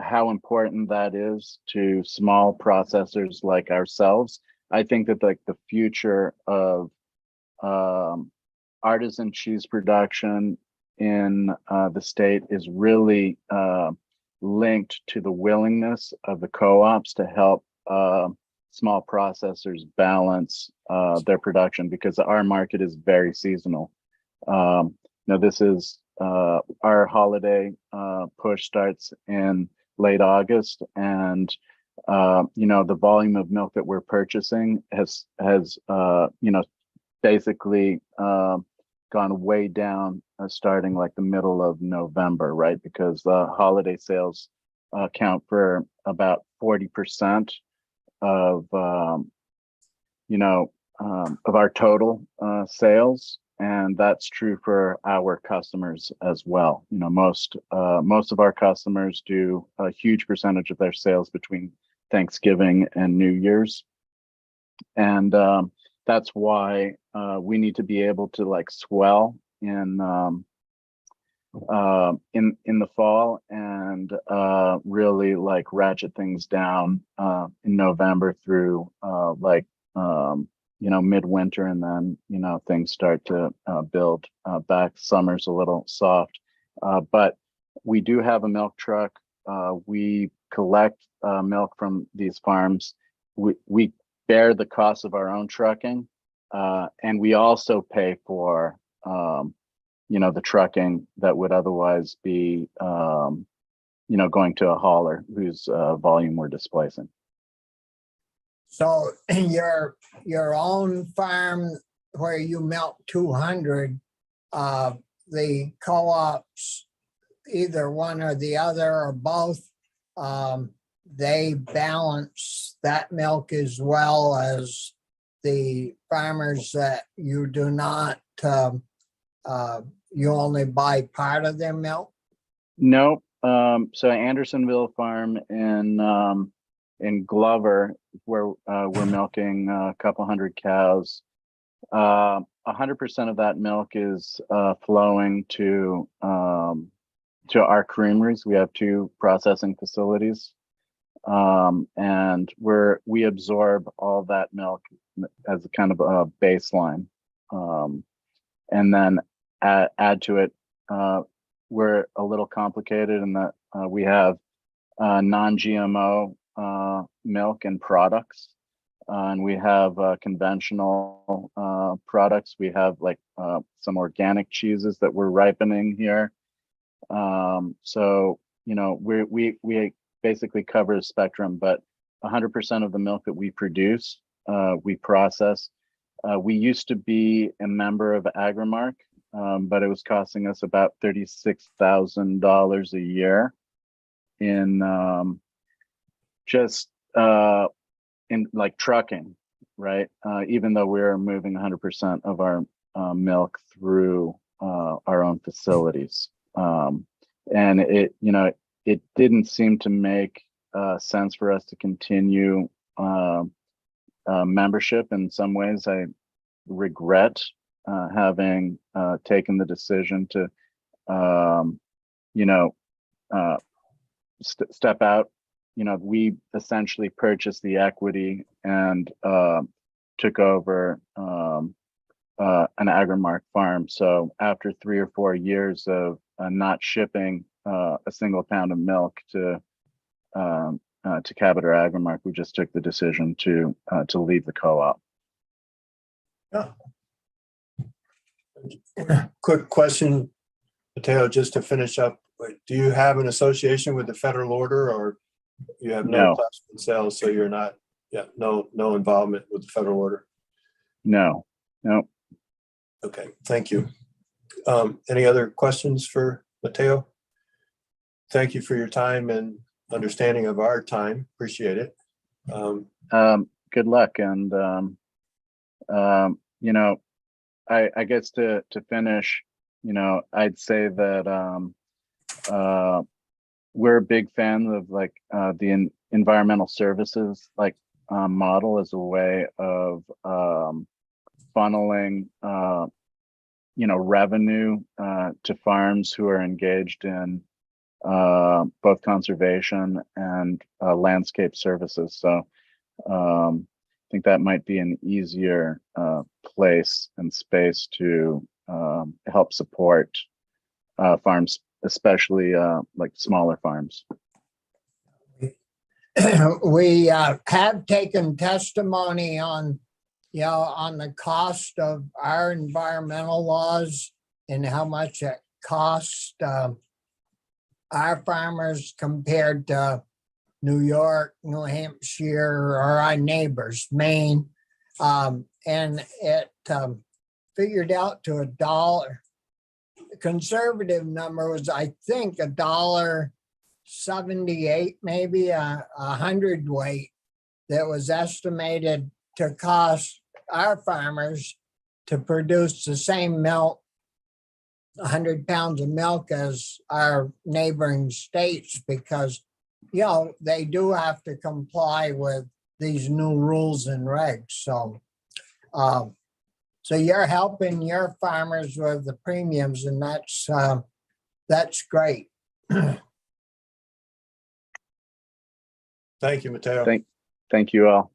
how important that is to small processors like ourselves. I think that the future of artisan cheese production in the state is really linked to the willingness of the co-ops to help small processors balance their production, because our market is very seasonal. This is our holiday push starts in late August, and the volume of milk that we're purchasing has basically gone way down starting like the middle of November, right? Because the holiday sales account for about 40% of, of our total sales. And that's true for our customers as well. Most of our customers do a huge percentage of their sales between Thanksgiving and New Year's. And that's why we need to be able to like swell in the fall and really like ratchet things down in November through midwinter, and then things start to build back. Summer's a little soft, but we do have a milk truck. We collect milk from these farms. We bear the cost of our own trucking, and we also pay for the trucking that would otherwise be going to a hauler whose volume we're displacing. So your own farm where you milk 200, the co-ops, either one or the other or both, they balance that milk as well as the farmers that you do not, you only buy part of their milk? Nope. So Andersonville Farm in Glover, where we're milking a couple hundred cows, 100% of that milk is flowing to our creameries. We have 2 processing facilities, and we absorb all that milk as a kind of a baseline, and then add to it. We're a little complicated in that we have non-GMO milk and products, and we have conventional products. We have like some organic cheeses that we're ripening here. So we basically cover the spectrum, but 100% of the milk that we produce, we process. We used to be a member of Agrimark, but it was costing us about $36,000 a year in just in like trucking, right? Even though we're moving 100% of our milk through our own facilities, and it didn't seem to make sense for us to continue membership. In some ways, I regret having taken the decision to step out. We essentially purchased the equity and took over an Agrimark farm. So after 3 or 4 years of not shipping a single pound of milk to Cabot or Agrimark, we just took the decision to leave the co-op. Yeah. Quick question, Mateo, just to finish up. Do you have an association with the federal order, or you have no class 1 sales, so you're not, no involvement with the federal order? No. Okay, thank you. Any other questions for Mateo? Thank you for your time and understanding of our time. Appreciate it. Good luck. And, I guess to finish, I'd say that we're a big fan of like the environmental services model as a way of funneling revenue to farms who are engaged in both conservation and landscape services. So I think that might be an easier place and space to help support farms, especially like smaller farms. We have taken testimony on the cost of our environmental laws and how much it costs our farmers compared to New York, New Hampshire, or our neighbors, Maine. And it figured out to $1. The conservative number was, I think, $1.78, maybe a hundredweight that was estimated to cost our farmers to produce the same milk, 100 pounds of milk as our neighboring states, because, you know, they do have to comply with these new rules and regs. So, so you're helping your farmers with the premiums, and that's great. Thank you, Mateo. Thank you all.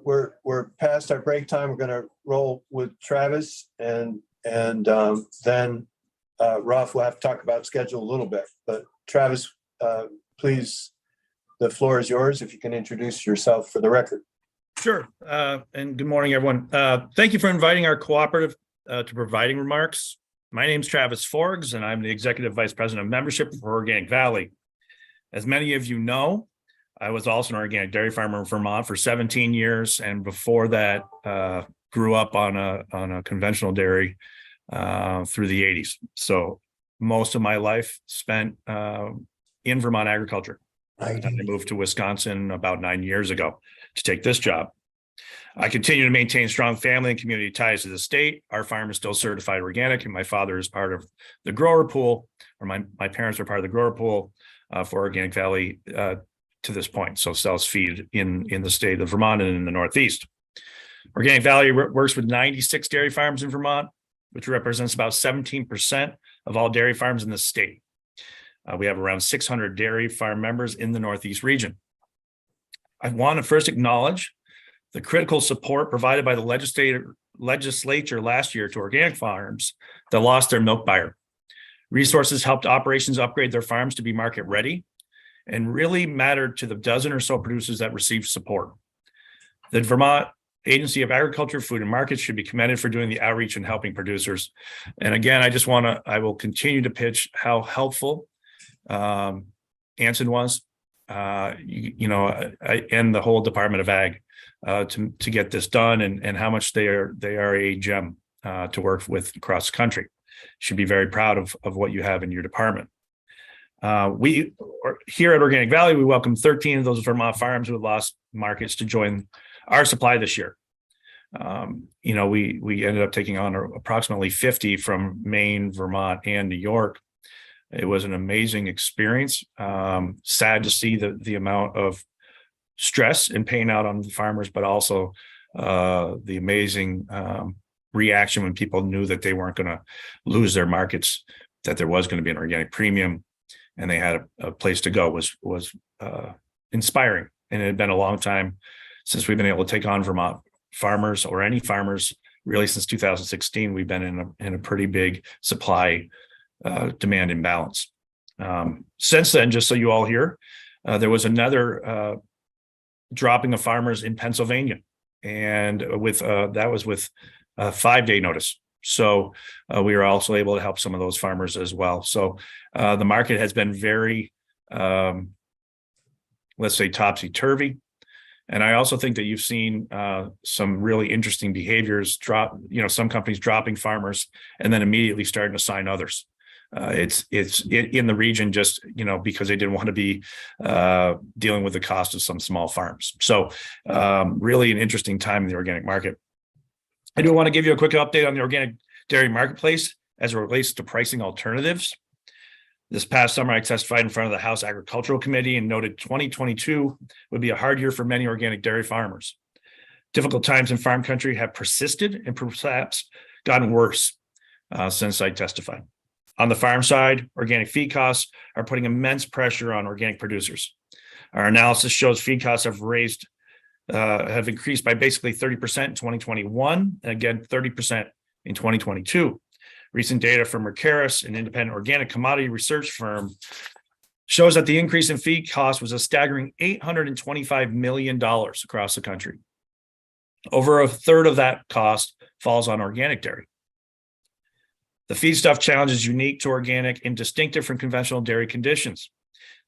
We're past our break time. We're going to roll with Travis, and then Ralph will have to talk about schedule a little bit. But Travis, please, the floor is yours. If you can introduce yourself for the record. Sure. And good morning, everyone. Thank you for inviting our cooperative to providing remarks. My name is Travis Forgs, and I'm the Executive Vice President of Membership for Organic Valley. As many of you know, I was also an organic dairy farmer in Vermont for 17 years, and before that, grew up on a conventional dairy through the 80s. So most of my life spent in Vermont agriculture. I moved to Wisconsin about 9 years ago to take this job. I continue to maintain strong family and community ties to the state. Our farm is still certified organic, and my father is part of the grower pool, or my parents are part of the grower pool for Organic Valley to this point. So sells feed in the state of Vermont and in the Northeast. Organic Valley works with 96 dairy farms in Vermont, which represents about 17% of all dairy farms in the state. We have around 600 dairy farm members in the Northeast region. I want to first acknowledge the critical support provided by the legislature last year to organic farms that lost their milk buyer. Resources helped operations upgrade their farms to be market ready, and really mattered to the dozen or so producers that received support. The Vermont Agency of Agriculture, Food and Markets should be commended for doing the outreach and helping producers. And again, I will continue to pitch how helpful Anson was, and the whole Department of Ag to get this done, and how much they are a gem to work with across the country. Should be very proud of what you have in your department. We here at Organic Valley, we welcome 13 of those Vermont farms who have lost markets to join our supply this year. We ended up taking on approximately 50 from Maine, Vermont, and New York. It was an amazing experience. Sad to see the amount of stress and pain out on the farmers, but also the amazing reaction when people knew that they weren't going to lose their markets, that there was going to be an organic premium, and they had a place to go was inspiring. And it had been a long time since we've been able to take on Vermont farmers, or any farmers, really since 2016. We've been in a pretty big supply demand imbalance. Since then, just so you all hear, there was another dropping of farmers in Pennsylvania, and that was with a 5-day notice. So we were also able to help some of those farmers as well. So the market has been very, let's say, topsy-turvy. And I also think that you've seen some really interesting behaviors drop, some companies dropping farmers and then immediately starting to sign others. It's in the region just, because they didn't want to be dealing with the cost of some small farms. So really an interesting time in the organic market. I do want to give you a quick update on the organic dairy marketplace as it relates to pricing alternatives. This past summer, I testified in front of the House Agricultural Committee and noted 2022 would be a hard year for many organic dairy farmers. Difficult times in farm country have persisted and perhaps gotten worse since I testified. On the farm side, organic feed costs are putting immense pressure on organic producers. Our analysis shows feed costs have increased by basically 30% in 2021, and again 30% in 2022. Recent data from Mercaris, an independent organic commodity research firm, shows that the increase in feed costs was a staggering $825 million across the country. Over a third of that cost falls on organic dairy. The feedstuff challenge is unique to organic and distinctive from conventional dairy conditions.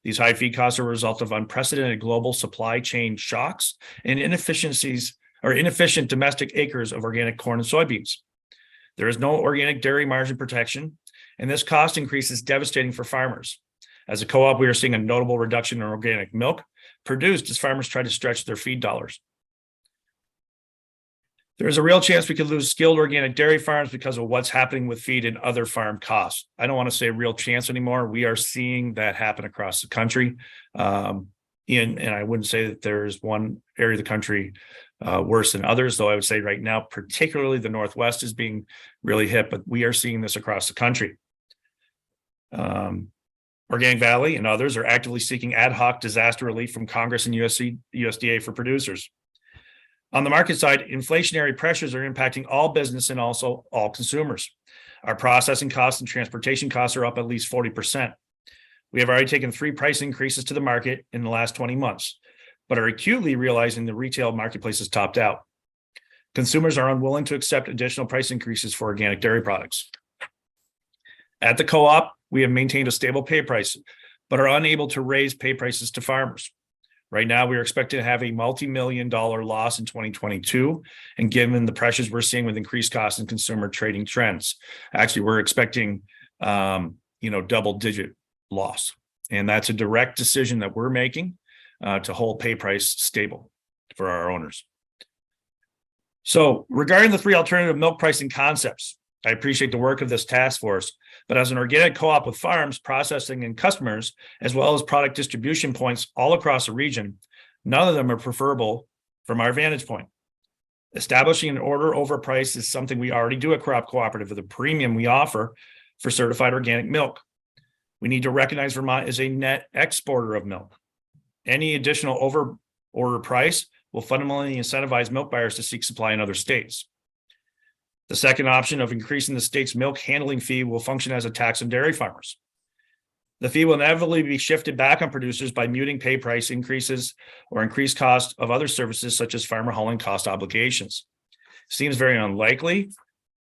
These high feed costs are a result of unprecedented global supply chain shocks and inefficient domestic acres of organic corn and soybeans. There is no organic dairy margin protection, and this cost increase is devastating for farmers. As a co-op, we are seeing a notable reduction in organic milk produced as farmers try to stretch their feed dollars. There is a real chance we could lose skilled organic dairy farms because of what's happening with feed and other farm costs. I don't want to say real chance anymore. We are seeing that happen across the country. And I wouldn't say that there's one area of the country worse than others, though I would say right now, particularly the Northwest is being really hit, but we are seeing this across the country. Organic Valley and others are actively seeking ad hoc disaster relief from Congress and USDA for producers. On the market side, inflationary pressures are impacting all business and also all consumers. Our processing costs and transportation costs are up at least 40%. We have already taken 3 price increases to the market in the last 20 months, but are acutely realizing the retail marketplace is topped out. Consumers are unwilling to accept additional price increases for organic dairy products. At the co-op, we have maintained a stable pay price, but are unable to raise pay prices to farmers. Right now, we are expected to have a multi-million-dollar loss in 2022. And given the pressures we're seeing with increased costs and consumer trading trends, actually, we're expecting, double-digit loss. And that's a direct decision that we're making to hold pay price stable for our owners. So regarding the 3 alternative milk pricing concepts, I appreciate the work of this task force, but as an organic co-op with farms, processing, and customers, as well as product distribution points all across the region, none of them are preferable from our vantage point. Establishing an order over price is something we already do at Crop Cooperative with a premium we offer for certified organic milk. We need to recognize Vermont as a net exporter of milk. Any additional over order price will fundamentally incentivize milk buyers to seek supply in other states. The second option of increasing the state's milk handling fee will function as a tax on dairy farmers. The fee will inevitably be shifted back on producers by muting pay price increases or increased cost of other services such as farmer hauling cost obligations. Seems very unlikely,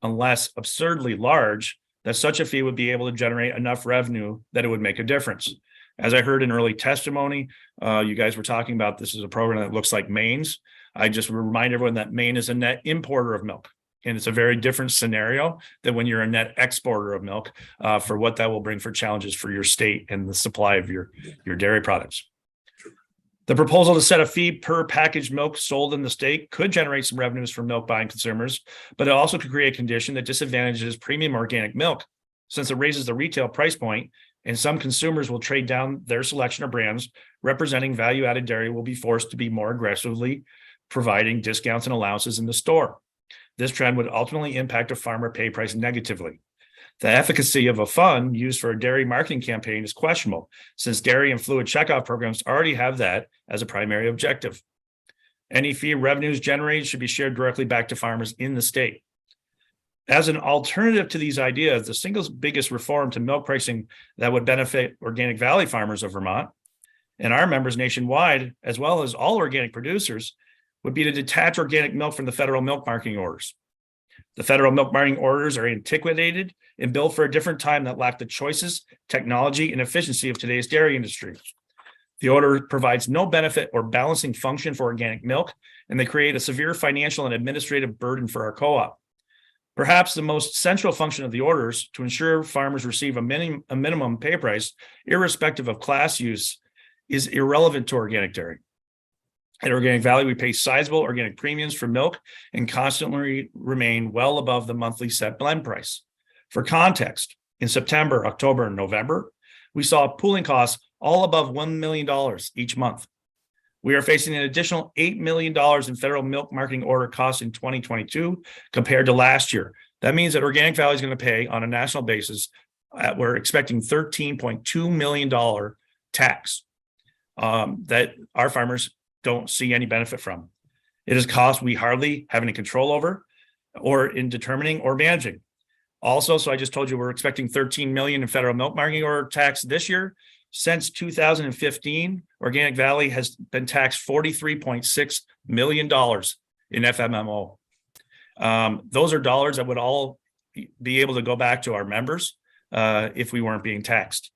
unless absurdly large, that such a fee would be able to generate enough revenue that it would make a difference. As I heard in early testimony, you guys were talking about this is a program that looks like Maine's. I just remind everyone that Maine is a net importer of milk. And it's a very different scenario than when you're a net exporter of milk for what that will bring for challenges for your state and the supply of your dairy products. The proposal to set a fee per packaged milk sold in the state could generate some revenues for milk buying consumers, but it also could create a condition that disadvantages premium organic milk since it raises the retail price point, and some consumers will trade down their selection of brands representing value-added dairy will be forced to be more aggressively providing discounts and allowances in the store. This trend would ultimately impact a farmer pay price negatively. The efficacy of a fund used for a dairy marketing campaign is questionable, since dairy and fluid checkoff programs already have that as a primary objective. Any fee revenues generated should be shared directly back to farmers in the state. As an alternative to these ideas, the single biggest reform to milk pricing that would benefit Organic Valley farmers of Vermont and our members nationwide, as well as all organic producers, would be to detach organic milk from the federal milk marketing orders. The federal milk marketing orders are antiquated and built for a different time that lack the choices, technology, and efficiency of today's dairy industry. The order provides no benefit or balancing function for organic milk, and they create a severe financial and administrative burden for our co-op. Perhaps the most central function of the orders to ensure farmers receive a minimum pay price, irrespective of class use, is irrelevant to organic dairy. At Organic Valley, we pay sizable organic premiums for milk and constantly remain well above the monthly set blend price. For context, in September, October, and November, we saw pooling costs all above $1 million each month. We are facing an additional $8 million in federal milk marketing order costs in 2022 compared to last year. That means that Organic Valley is going to pay on a national basis, we're expecting $13.2 million tax that our farmers don't see any benefit from. It is cost we hardly have any control over or in determining or managing. Also, so I just told you we're expecting $13 million in federal milk marketing order tax this year. Since 2015, Organic Valley has been taxed $43.6 million in FMMO. Those are dollars that would all be able to go back to our members if we weren't being taxed.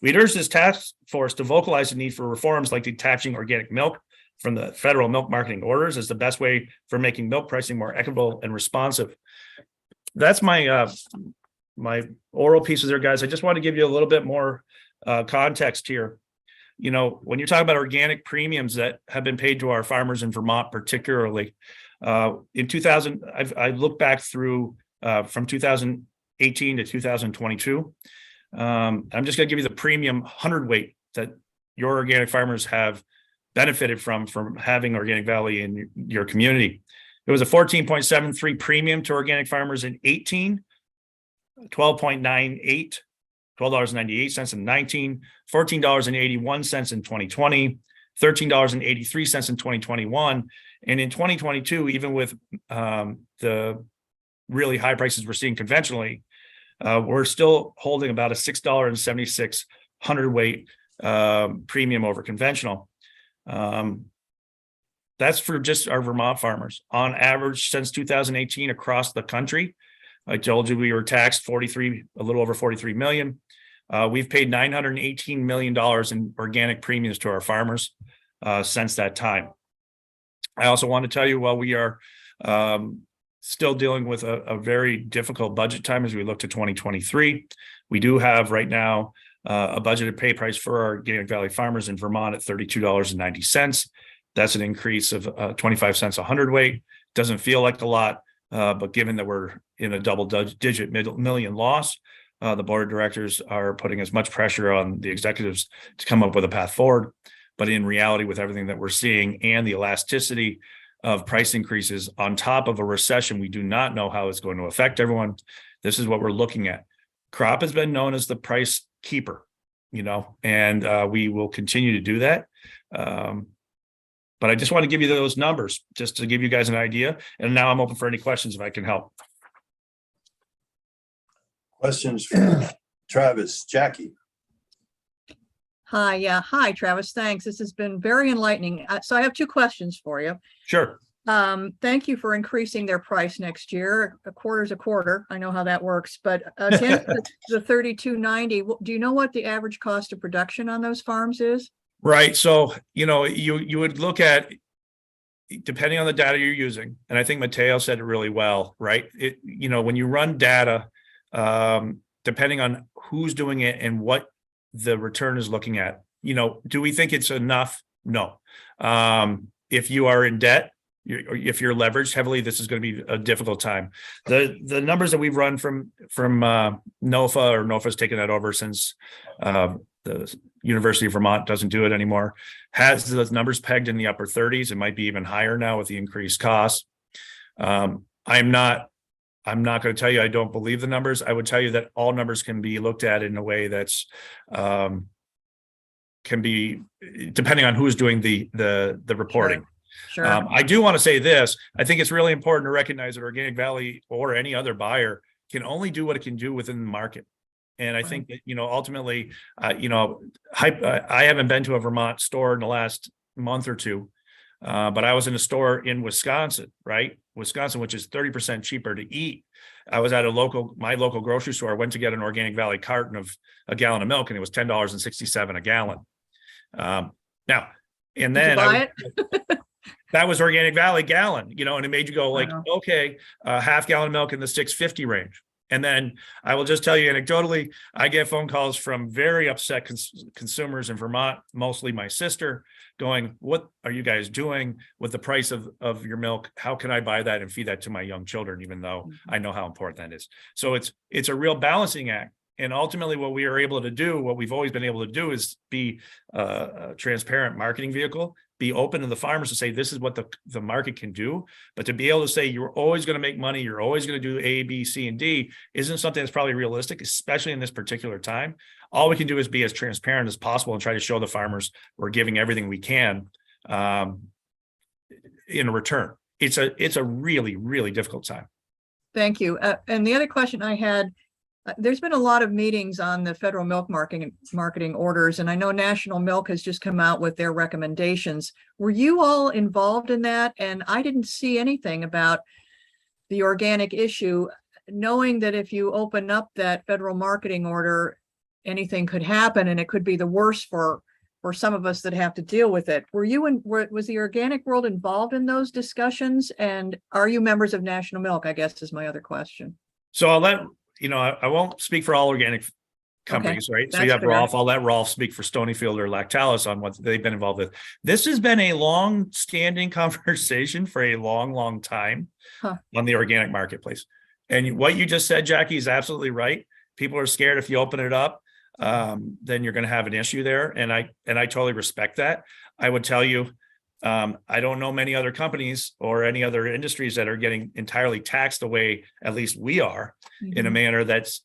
We'd urge this task force to vocalize the need for reforms like detaching organic milk from the federal milk marketing orders as the best way for making milk pricing more equitable and responsive. That's my my oral pieces there, guys. I just want to give you a little bit more context here. when you talk about organic premiums that have been paid to our farmers in Vermont, particularly in 2000, I looked back through from 2018 to 2022. I'm just going to give you the premium hundredweight that your organic farmers have benefited from having Organic Valley in your community. It was a 14.73 premium to organic farmers in 18, 12.98, $12.98 in 19, $14.81 in 2020, $13.83 in 2021. And in 2022, even with the really high prices we're seeing conventionally, we're still holding about a $6.76 hundredweight premium over conventional. That's for just our Vermont farmers. On average, since 2018 across the country, I told you we were taxed a little over 43 million. We've paid $918 million in organic premiums to our farmers since that time. I also want to tell you, while we are still dealing with a very difficult budget time as we look to 2023, we do have right now a budgeted pay price for our Organic Valley farmers in Vermont at $32.90. That's an increase of 25 cents a hundredweight. Doesn't feel like a lot, but given that we're in a double-digit million loss, the board of directors are putting as much pressure on the executives to come up with a path forward. But in reality, with everything that we're seeing and the elasticity of price increases on top of a recession, we do not know how it's going to affect everyone. This is what we're looking at. Crop has been known as the price keeper, and we will continue to do that. But I just want to give you those numbers just to give you guys an idea. And now I'm open for any questions if I can help. Questions for Travis, Jackie? Hi, yeah. Hi, Travis. Thanks. This has been very enlightening. So I have two questions for you. Sure. Thank you for increasing their price next year. A quarter's a quarter. I know how that works, but the $32.90, do you know what the average cost of production on those farms is? Right. So, you would look at, depending on the data you're using, and I think Mateo said it really well, right? When you run data, depending on who's doing it and what the return is looking at, do we think it's enough? No. If you are in debt, if you're leveraged heavily, this is going to be a difficult time. The numbers that we've run from NOFA, or NOFA's taken that over since the University of Vermont doesn't do it anymore, has the numbers pegged in the upper 30s. It might be even higher now with the increased costs. I'm not going to tell you I don't believe the numbers. I would tell you that all numbers can be looked at in a way that's can be, depending on who's doing the reporting. Sure. I do want to say this. I think it's really important to recognize that Organic Valley or any other buyer can only do what it can do within the market. And I think that, ultimately, I haven't been to a Vermont store in the last month or two, but I was in a store in Wisconsin, right? Wisconsin, which is 30% cheaper to eat. I was at my local grocery store. I went to get an Organic Valley carton of a gallon of milk, and it was $10.67 a gallon. Now, and then that was Organic Valley gallon, and it made you go like, okay, half gallon milk in the $6.50 range. And then I will just tell you anecdotally, I get phone calls from very upset consumers in Vermont, mostly my sister, going, what are you guys doing with the price of your milk? How can I buy that and feed that to my young children, even though I know how important that is? So it's a real balancing act. And ultimately what we are able to do, what we've always been able to do, is be a transparent marketing vehicle, be open to the farmers to say, this is what the market can do. But to be able to say, you're always going to make money, you're always going to do A, B, C, and D, isn't something that's probably realistic, especially in this particular time. All we can do is be as transparent as possible and try to show the farmers we're giving everything we can in return. It's a really, really difficult time. Thank you. And the other question I had, there's been a lot of meetings on the federal milk marketing orders, and I know National Milk has just come out with their recommendations. Were you all involved in that? And I didn't see anything about the organic issue, knowing that if you open up that federal marketing order, anything could happen, and it could be the worst for some of us that have to deal with it. Was the organic world involved in those discussions? And are you members of National Milk, I guess, is my other question. So I'll let I won't speak for all organic companies, right? So that's you have fair. Rolf. I'll let Rolf speak for Stonyfield or Lactalis on what they've been involved with. This has been a long-standing conversation for a long, long time on the organic marketplace. And what you just said, Jackie, is absolutely right. People are scared if you open it up, then you're going to have an issue there. And I totally respect that. I would tell you, I don't know many other companies or any other industries that are getting entirely taxed the way at least we are, in a manner that's,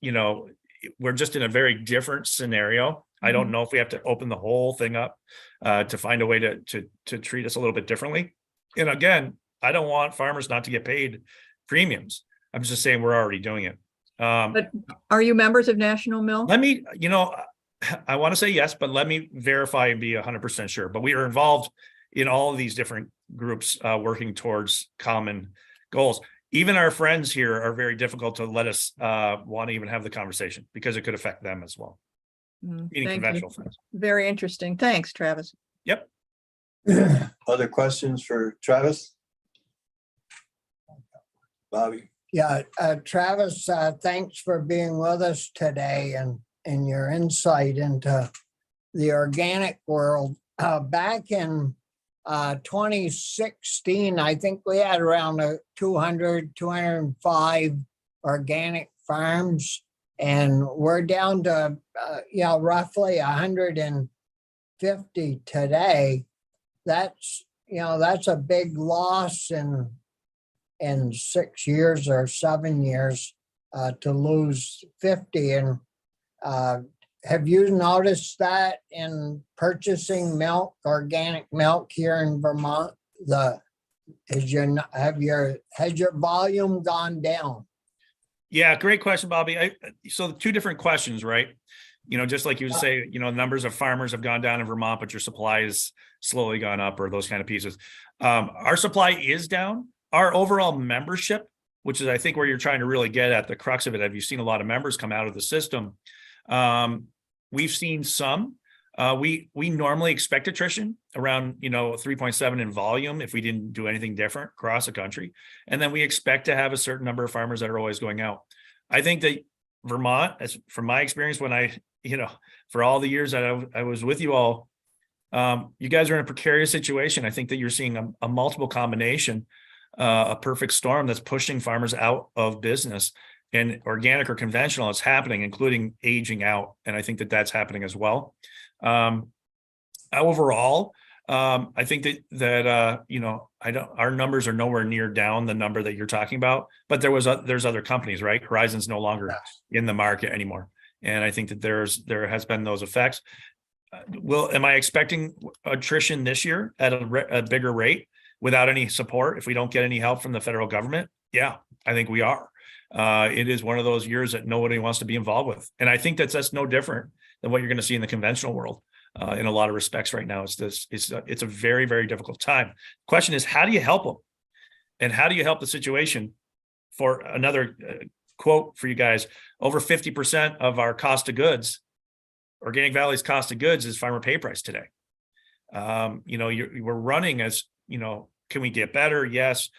we're just in a very different scenario. I don't know if we have to open the whole thing up to find a way to treat us a little bit differently. And again, I don't want farmers not to get paid premiums. I'm just saying we're already doing it. But are you members of National Milk? Let me, I want to say yes, but let me verify and be 100% sure. But we are involved in all of these different groups working towards common goals. Even our friends here are very difficult to let us want to even have the conversation because it could affect them as well. Meaning Thank conventional you. friends. Very interesting. Thanks, Travis. Yep. Other questions for Travis? Bobby? Yeah, Travis, thanks for being with us today and your insight into the organic world. Back in 2016, I think we had around 205 organic farms, and we're down to roughly 150 today. That's a big loss in 6 years or 7 years to lose 50. And have you noticed that in purchasing milk, organic milk here in Vermont? Has your volume gone down? Yeah, great question, Bobby. So 2 different questions, right? Just like you would say, numbers of farmers have gone down in Vermont, but your supply is slowly gone up, or those kind of pieces. Our supply is down. Our overall membership, which is I think where you're trying to really get at the crux of it. Have you seen a lot of members come out of the system? We've seen some. We normally expect attrition around 3.7 in volume if we didn't do anything different across the country, and then we expect to have a certain number of farmers that are always going out. I think that Vermont, as from my experience, when I for all the years that I was with you all, you guys are in a precarious situation. I think that you're seeing a multiple combination, a perfect storm that's pushing farmers out of business. And organic or conventional is happening, including aging out. And I think that that's happening as well. Overall, I think that our numbers are nowhere near down the number that you're talking about, but there's other companies, right? Horizon's no longer in the market anymore. And I think that there has been those effects. Am I expecting attrition this year at a bigger rate without any support if we don't get any help from the federal government? Yeah, I think we are. It is one of those years that nobody wants to be involved with. And I think that's no different than what you're going to see in the conventional world in a lot of respects right now. It's a very, very difficult time. Question is, how do you help them? And how do you help the situation? For another quote for you guys, over 50% of our cost of goods, Organic Valley's cost of goods is farmer pay price today. We're running as, can we get better? Yes,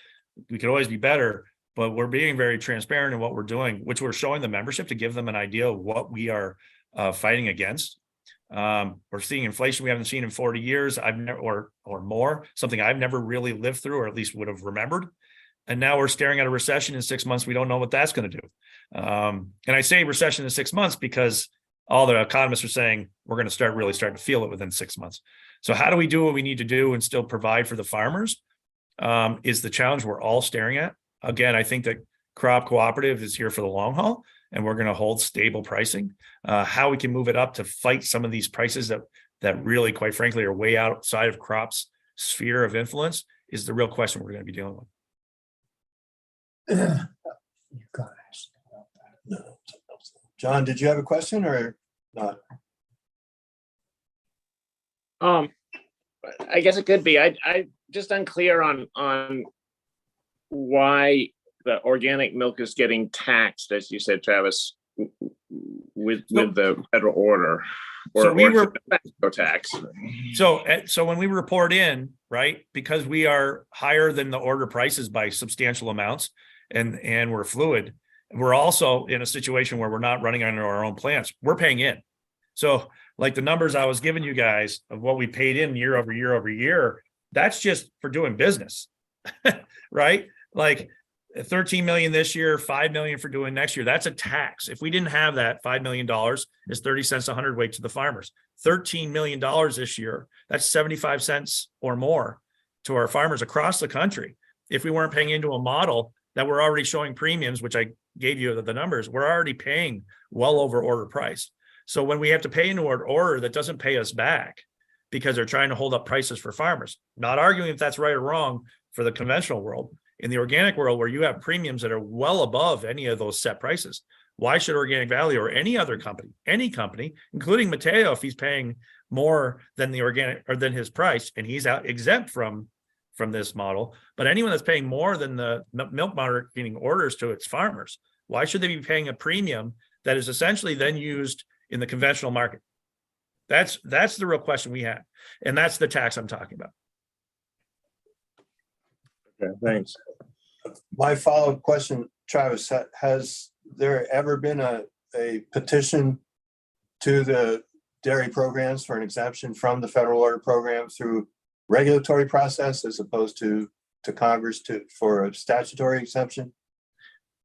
we could always be better. But we're being very transparent in what we're doing, which we're showing the membership to give them an idea of what we are fighting against. We're seeing inflation we haven't seen in 40 years, or more, something I've never really lived through, or at least would have remembered. And now we're staring at a recession in 6 months. We don't know what that's going to do. And I say recession in 6 months because all the economists are saying we're going to starting to feel it within 6 months. So how do we do what we need to do and still provide for the farmers is the challenge we're all staring at. Again, I think that crop cooperative is here for the long haul, and we're going to hold stable pricing. How we can move it up to fight some of these prices that really, quite frankly, are way outside of crop's sphere of influence is the real question we're going to be dealing with. John, did you have a question or not? I guess it could be. I just unclear on why the organic milk is getting taxed, as you said, Travis, with the federal order, or tax. So when we report in, right, because we are higher than the order prices by substantial amounts, and we're fluid, We're also in a situation where we're not running under our own plants. We're paying in. So like the numbers I was giving you guys of what we paid in year over year over year, that's just for doing business, right? Like 13 million this year, 5 million for doing next year. That's a tax. If we didn't have that, $5 million is 30 cents a hundredweight to the farmers. $13 million this year, that's 75 cents or more to our farmers across the country. If we weren't paying into a model that we're already showing premiums, which I gave you the numbers, we're already paying well over order price. So when we have to pay into an order that doesn't pay us back because they're trying to hold up prices for farmers, not arguing if that's right or wrong for the conventional world, in the organic world where you have premiums that are well above any of those set prices, why should Organic Valley or any other company, including Mateo, if he's paying more than the organic or than his price and he's out exempt from this model, but anyone that's paying more than the milk marketing orders to its farmers, why should they be paying a premium that is essentially then used in the conventional market? That's the real question we have. And that's the tax I'm talking about. Okay, thanks. My follow-up question, Travis, has there ever been a petition to the dairy programs for an exemption from the federal order program through regulatory process as opposed to Congress for a statutory exemption?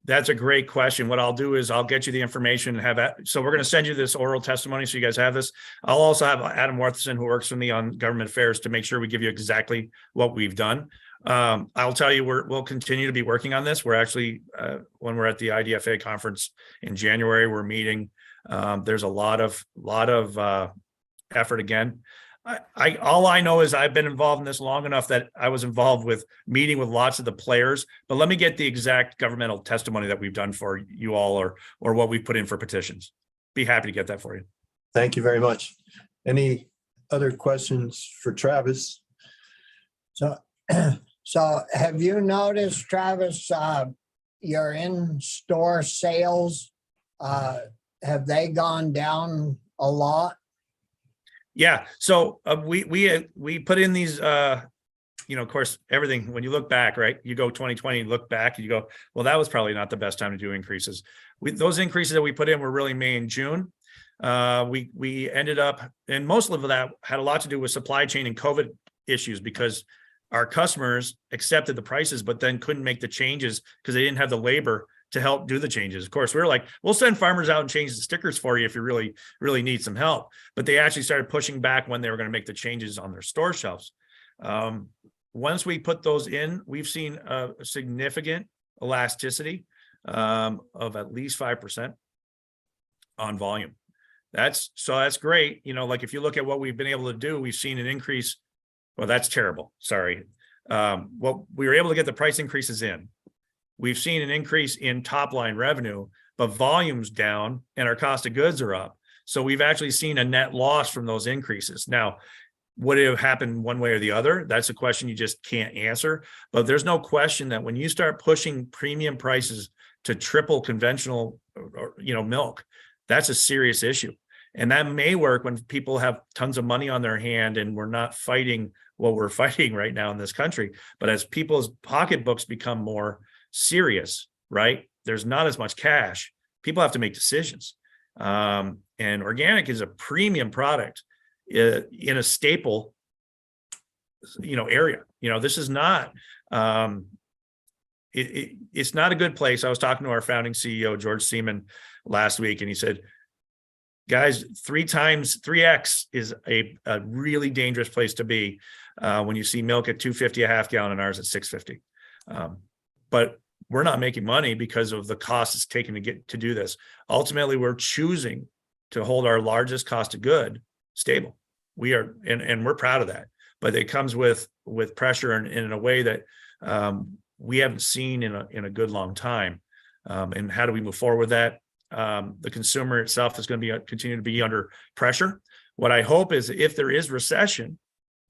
That's a great question. What I'll do is I'll get you the information and have that. So we're going to send you this oral testimony so you guys have this. I'll also have Adam Worthison, who works with me on government affairs, to make sure we give you exactly what we've done. I'll tell you, we'll continue to be working on this. We're actually, when we're at the IDFA conference in January, we're meeting. There's a lot of effort again. All I know is I've been involved in this long enough that I was involved with meeting with lots of the players, but let me get the exact governmental testimony that we've done for you all or what we've put in for petitions. Be happy to get that for you. Thank you very much. Any other questions for Travis? So have you noticed, Travis, your in-store sales, have they gone down a lot? Yeah. So we put in these, of course, everything, when you look back, right, you go 2020, look back and you go, well, that was probably not the best time to do increases. Those increases that we put in were really May and June. We ended up, and most of that had a lot to do with supply chain and COVID issues because our customers accepted the prices, but then couldn't make the changes because they didn't have the labor to help do the changes. Of course, we were like, we'll send farmers out and change the stickers for you if you really, really need some help. But they actually started pushing back when they were going to make the changes on their store shelves. Once we put those in, we've seen a significant elasticity of at least 5% on volume. That's great. Like if you look at what we've been able to do, we've seen an increase. Well, that's terrible. Sorry. Well, we were able to get the price increases in. We've seen an increase in top line revenue, but volume's down and our cost of goods are up. So we've actually seen a net loss from those increases. Now, would it have happened one way or the other? That's a question you just can't answer. But there's no question that when you start pushing premium prices to triple conventional, milk, that's a serious issue. And that may work when people have tons of money on their hand and we're not fighting what we're fighting right now in this country. But as people's pocketbooks become more serious, right? There's not as much cash. People have to make decisions. And organic is a premium product in a staple, area. This is not, it's not a good place. I was talking to our founding CEO, George Seaman, last week, and he said, guys, 3x is a really dangerous place to be when you see milk at $2.50 a half gallon and ours at $6.50. But we're not making money because of the cost it's taken to do this. Ultimately, we're choosing to hold our largest cost of good stable. We are, and we're proud of that. But it comes with pressure and in a way that we haven't seen in a good long time. And how do we move forward with that? The consumer itself is going to continue to be under pressure. What I hope is if there is recession,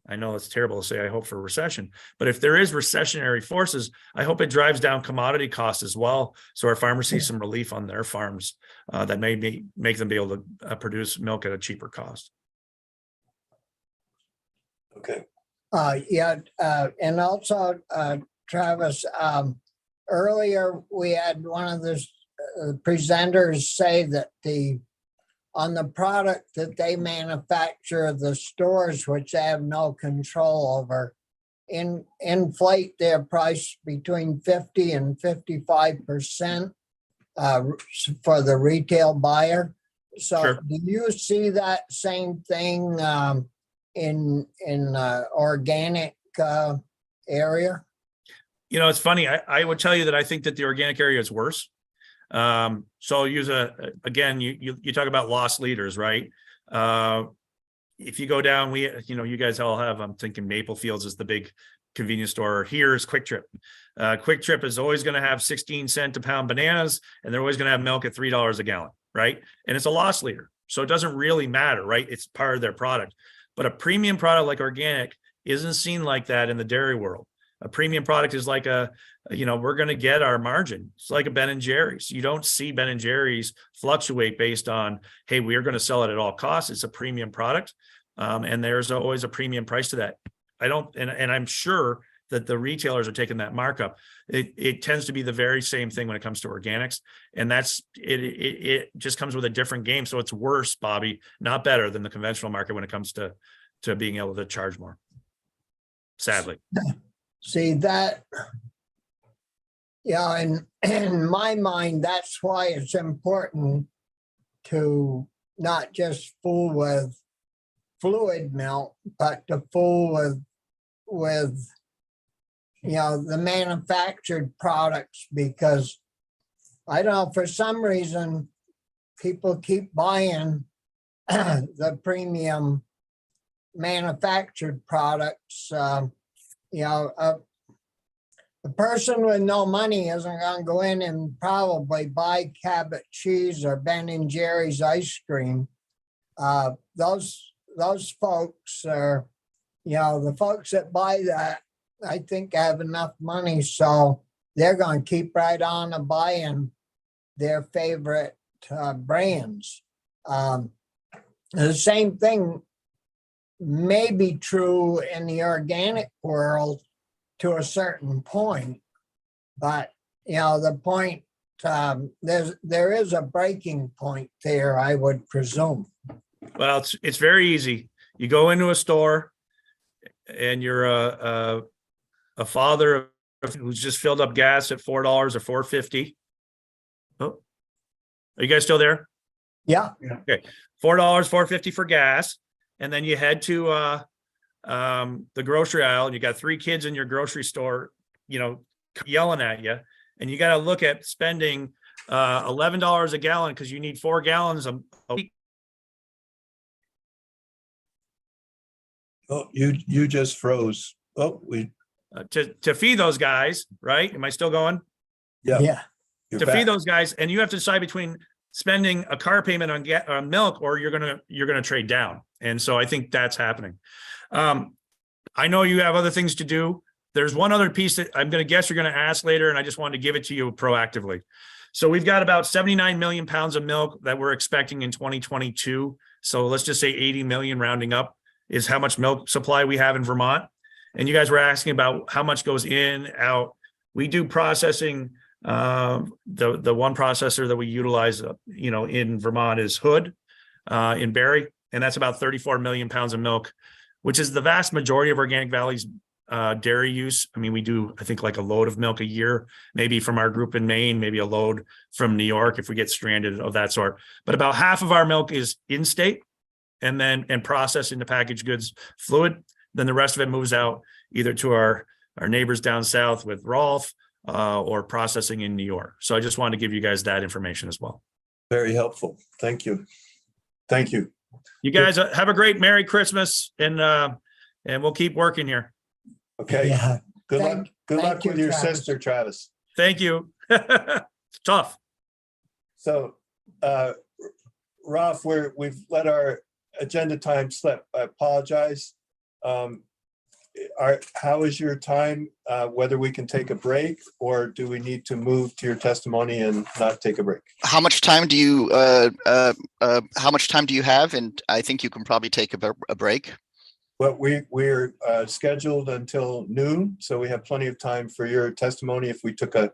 I know it's terrible to say I hope for recession, but if there is recessionary forces, I hope it drives down commodity costs as well. So our farmers see some relief on their farms that may make them be able to produce milk at a cheaper cost. Okay. And also, Travis, earlier we had one of the presenters say that on the product that they manufacture, the stores, which they have no control over, inflate their price between 50 and 55% for the retail buyer. So Sure. do you see that same thing in organic area? You know, it's funny. I would tell you that I think that the organic area is worse. So I'll use again, you talk about lost leaders, right? If you go down, you guys all have, I'm thinking Maple Fields is the big convenience store. Here's Quick Trip. Quick Trip is always going to have 16 cents a pound bananas, and they're always going to have milk at $3 a gallon, right? And it's a loss leader. So it doesn't really matter, right? It's part of their product. But a premium product like organic isn't seen like that in the dairy world. A premium product is like we're going to get our margin. It's like a Ben & Jerry's. You don't see Ben & Jerry's fluctuate based on, hey, we're going to sell it at all costs. It's a premium product. And there's always a premium price to that. And I'm sure that the retailers are taking that markup. It tends to be the very same thing when it comes to organics. And it just comes with a different game. So it's worse, Bobby, not better than the conventional market when it comes to being able to charge more. Sadly. See that, in my mind, that's why it's important to not just fool with fluid milk, but to fool with the manufactured products, because I don't know, for some reason, people keep buying the premium manufactured products. A person with no money isn't going to go in and probably buy Cabot cheese or Ben & Jerry's ice cream. Those folks are, the folks that buy that, I think have enough money, so they're going to keep right on buying their favorite brands. The same thing may be true in the organic world to a certain point, but the point, there is a breaking point there, I would presume. Well, it's very easy. You go into a store and you're a father who's just filled up gas at $4 or $4.50. Oh, are you guys still there? Yeah. Okay. $4, $4.50 for gas. And then you head to the grocery aisle and you got 3 kids in your grocery store, yelling at you. And you got to look at spending $11 a gallon because you need 4 gallons a week. Oh, you just froze. Oh, To feed those guys, right? Am I still going? Yeah. To feed those guys, and you have to decide between spending a car payment on milk or you're gonna trade down. And so I think that's happening. I know you have other things to do. There's one other piece that I'm going to guess you're going to ask later, and I just wanted to give it to you proactively. So we've got about 79 million pounds of milk that we're expecting in 2022. So let's just say 80 million rounding up is how much milk supply we have in Vermont. And you guys were asking about how much goes in, out. We do processing. The one processor that we utilize, in Vermont is Hood in Barrie, and that's about 34 million pounds of milk, which is the vast majority of Organic Valley's dairy use. I mean, we do, I think, like a load of milk a year, maybe from our group in Maine, maybe a load from New York if we get stranded of that sort. But about half of our milk is in-state and processed into packaged goods fluid. Then the rest of it moves out either to our neighbors down south with Rolf or processing in New York. So I just wanted to give you guys that information as well. Very helpful. Thank you. Thank you. You guys have a great Merry Christmas, and we'll keep working here. Okay. Yeah. Good luck. Good luck with your Travis. sister, Travis. Thank you. It's tough. So, Rolf, we've let our agenda time slip. I apologize. How is your time? Whether we can take a break, or do we need to move to your testimony and not take a break? How much time do you have? And I think you can probably take a break. Well, we're scheduled until noon, so we have plenty of time for your testimony. If we took a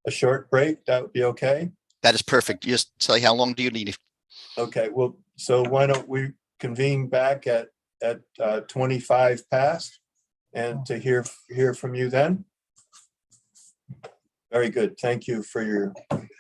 short break, that would be okay. That is perfect. Just say, how long do you need? Okay, well, so why don't we convene back at 25 past and to hear from you then? Very good. Thank you for your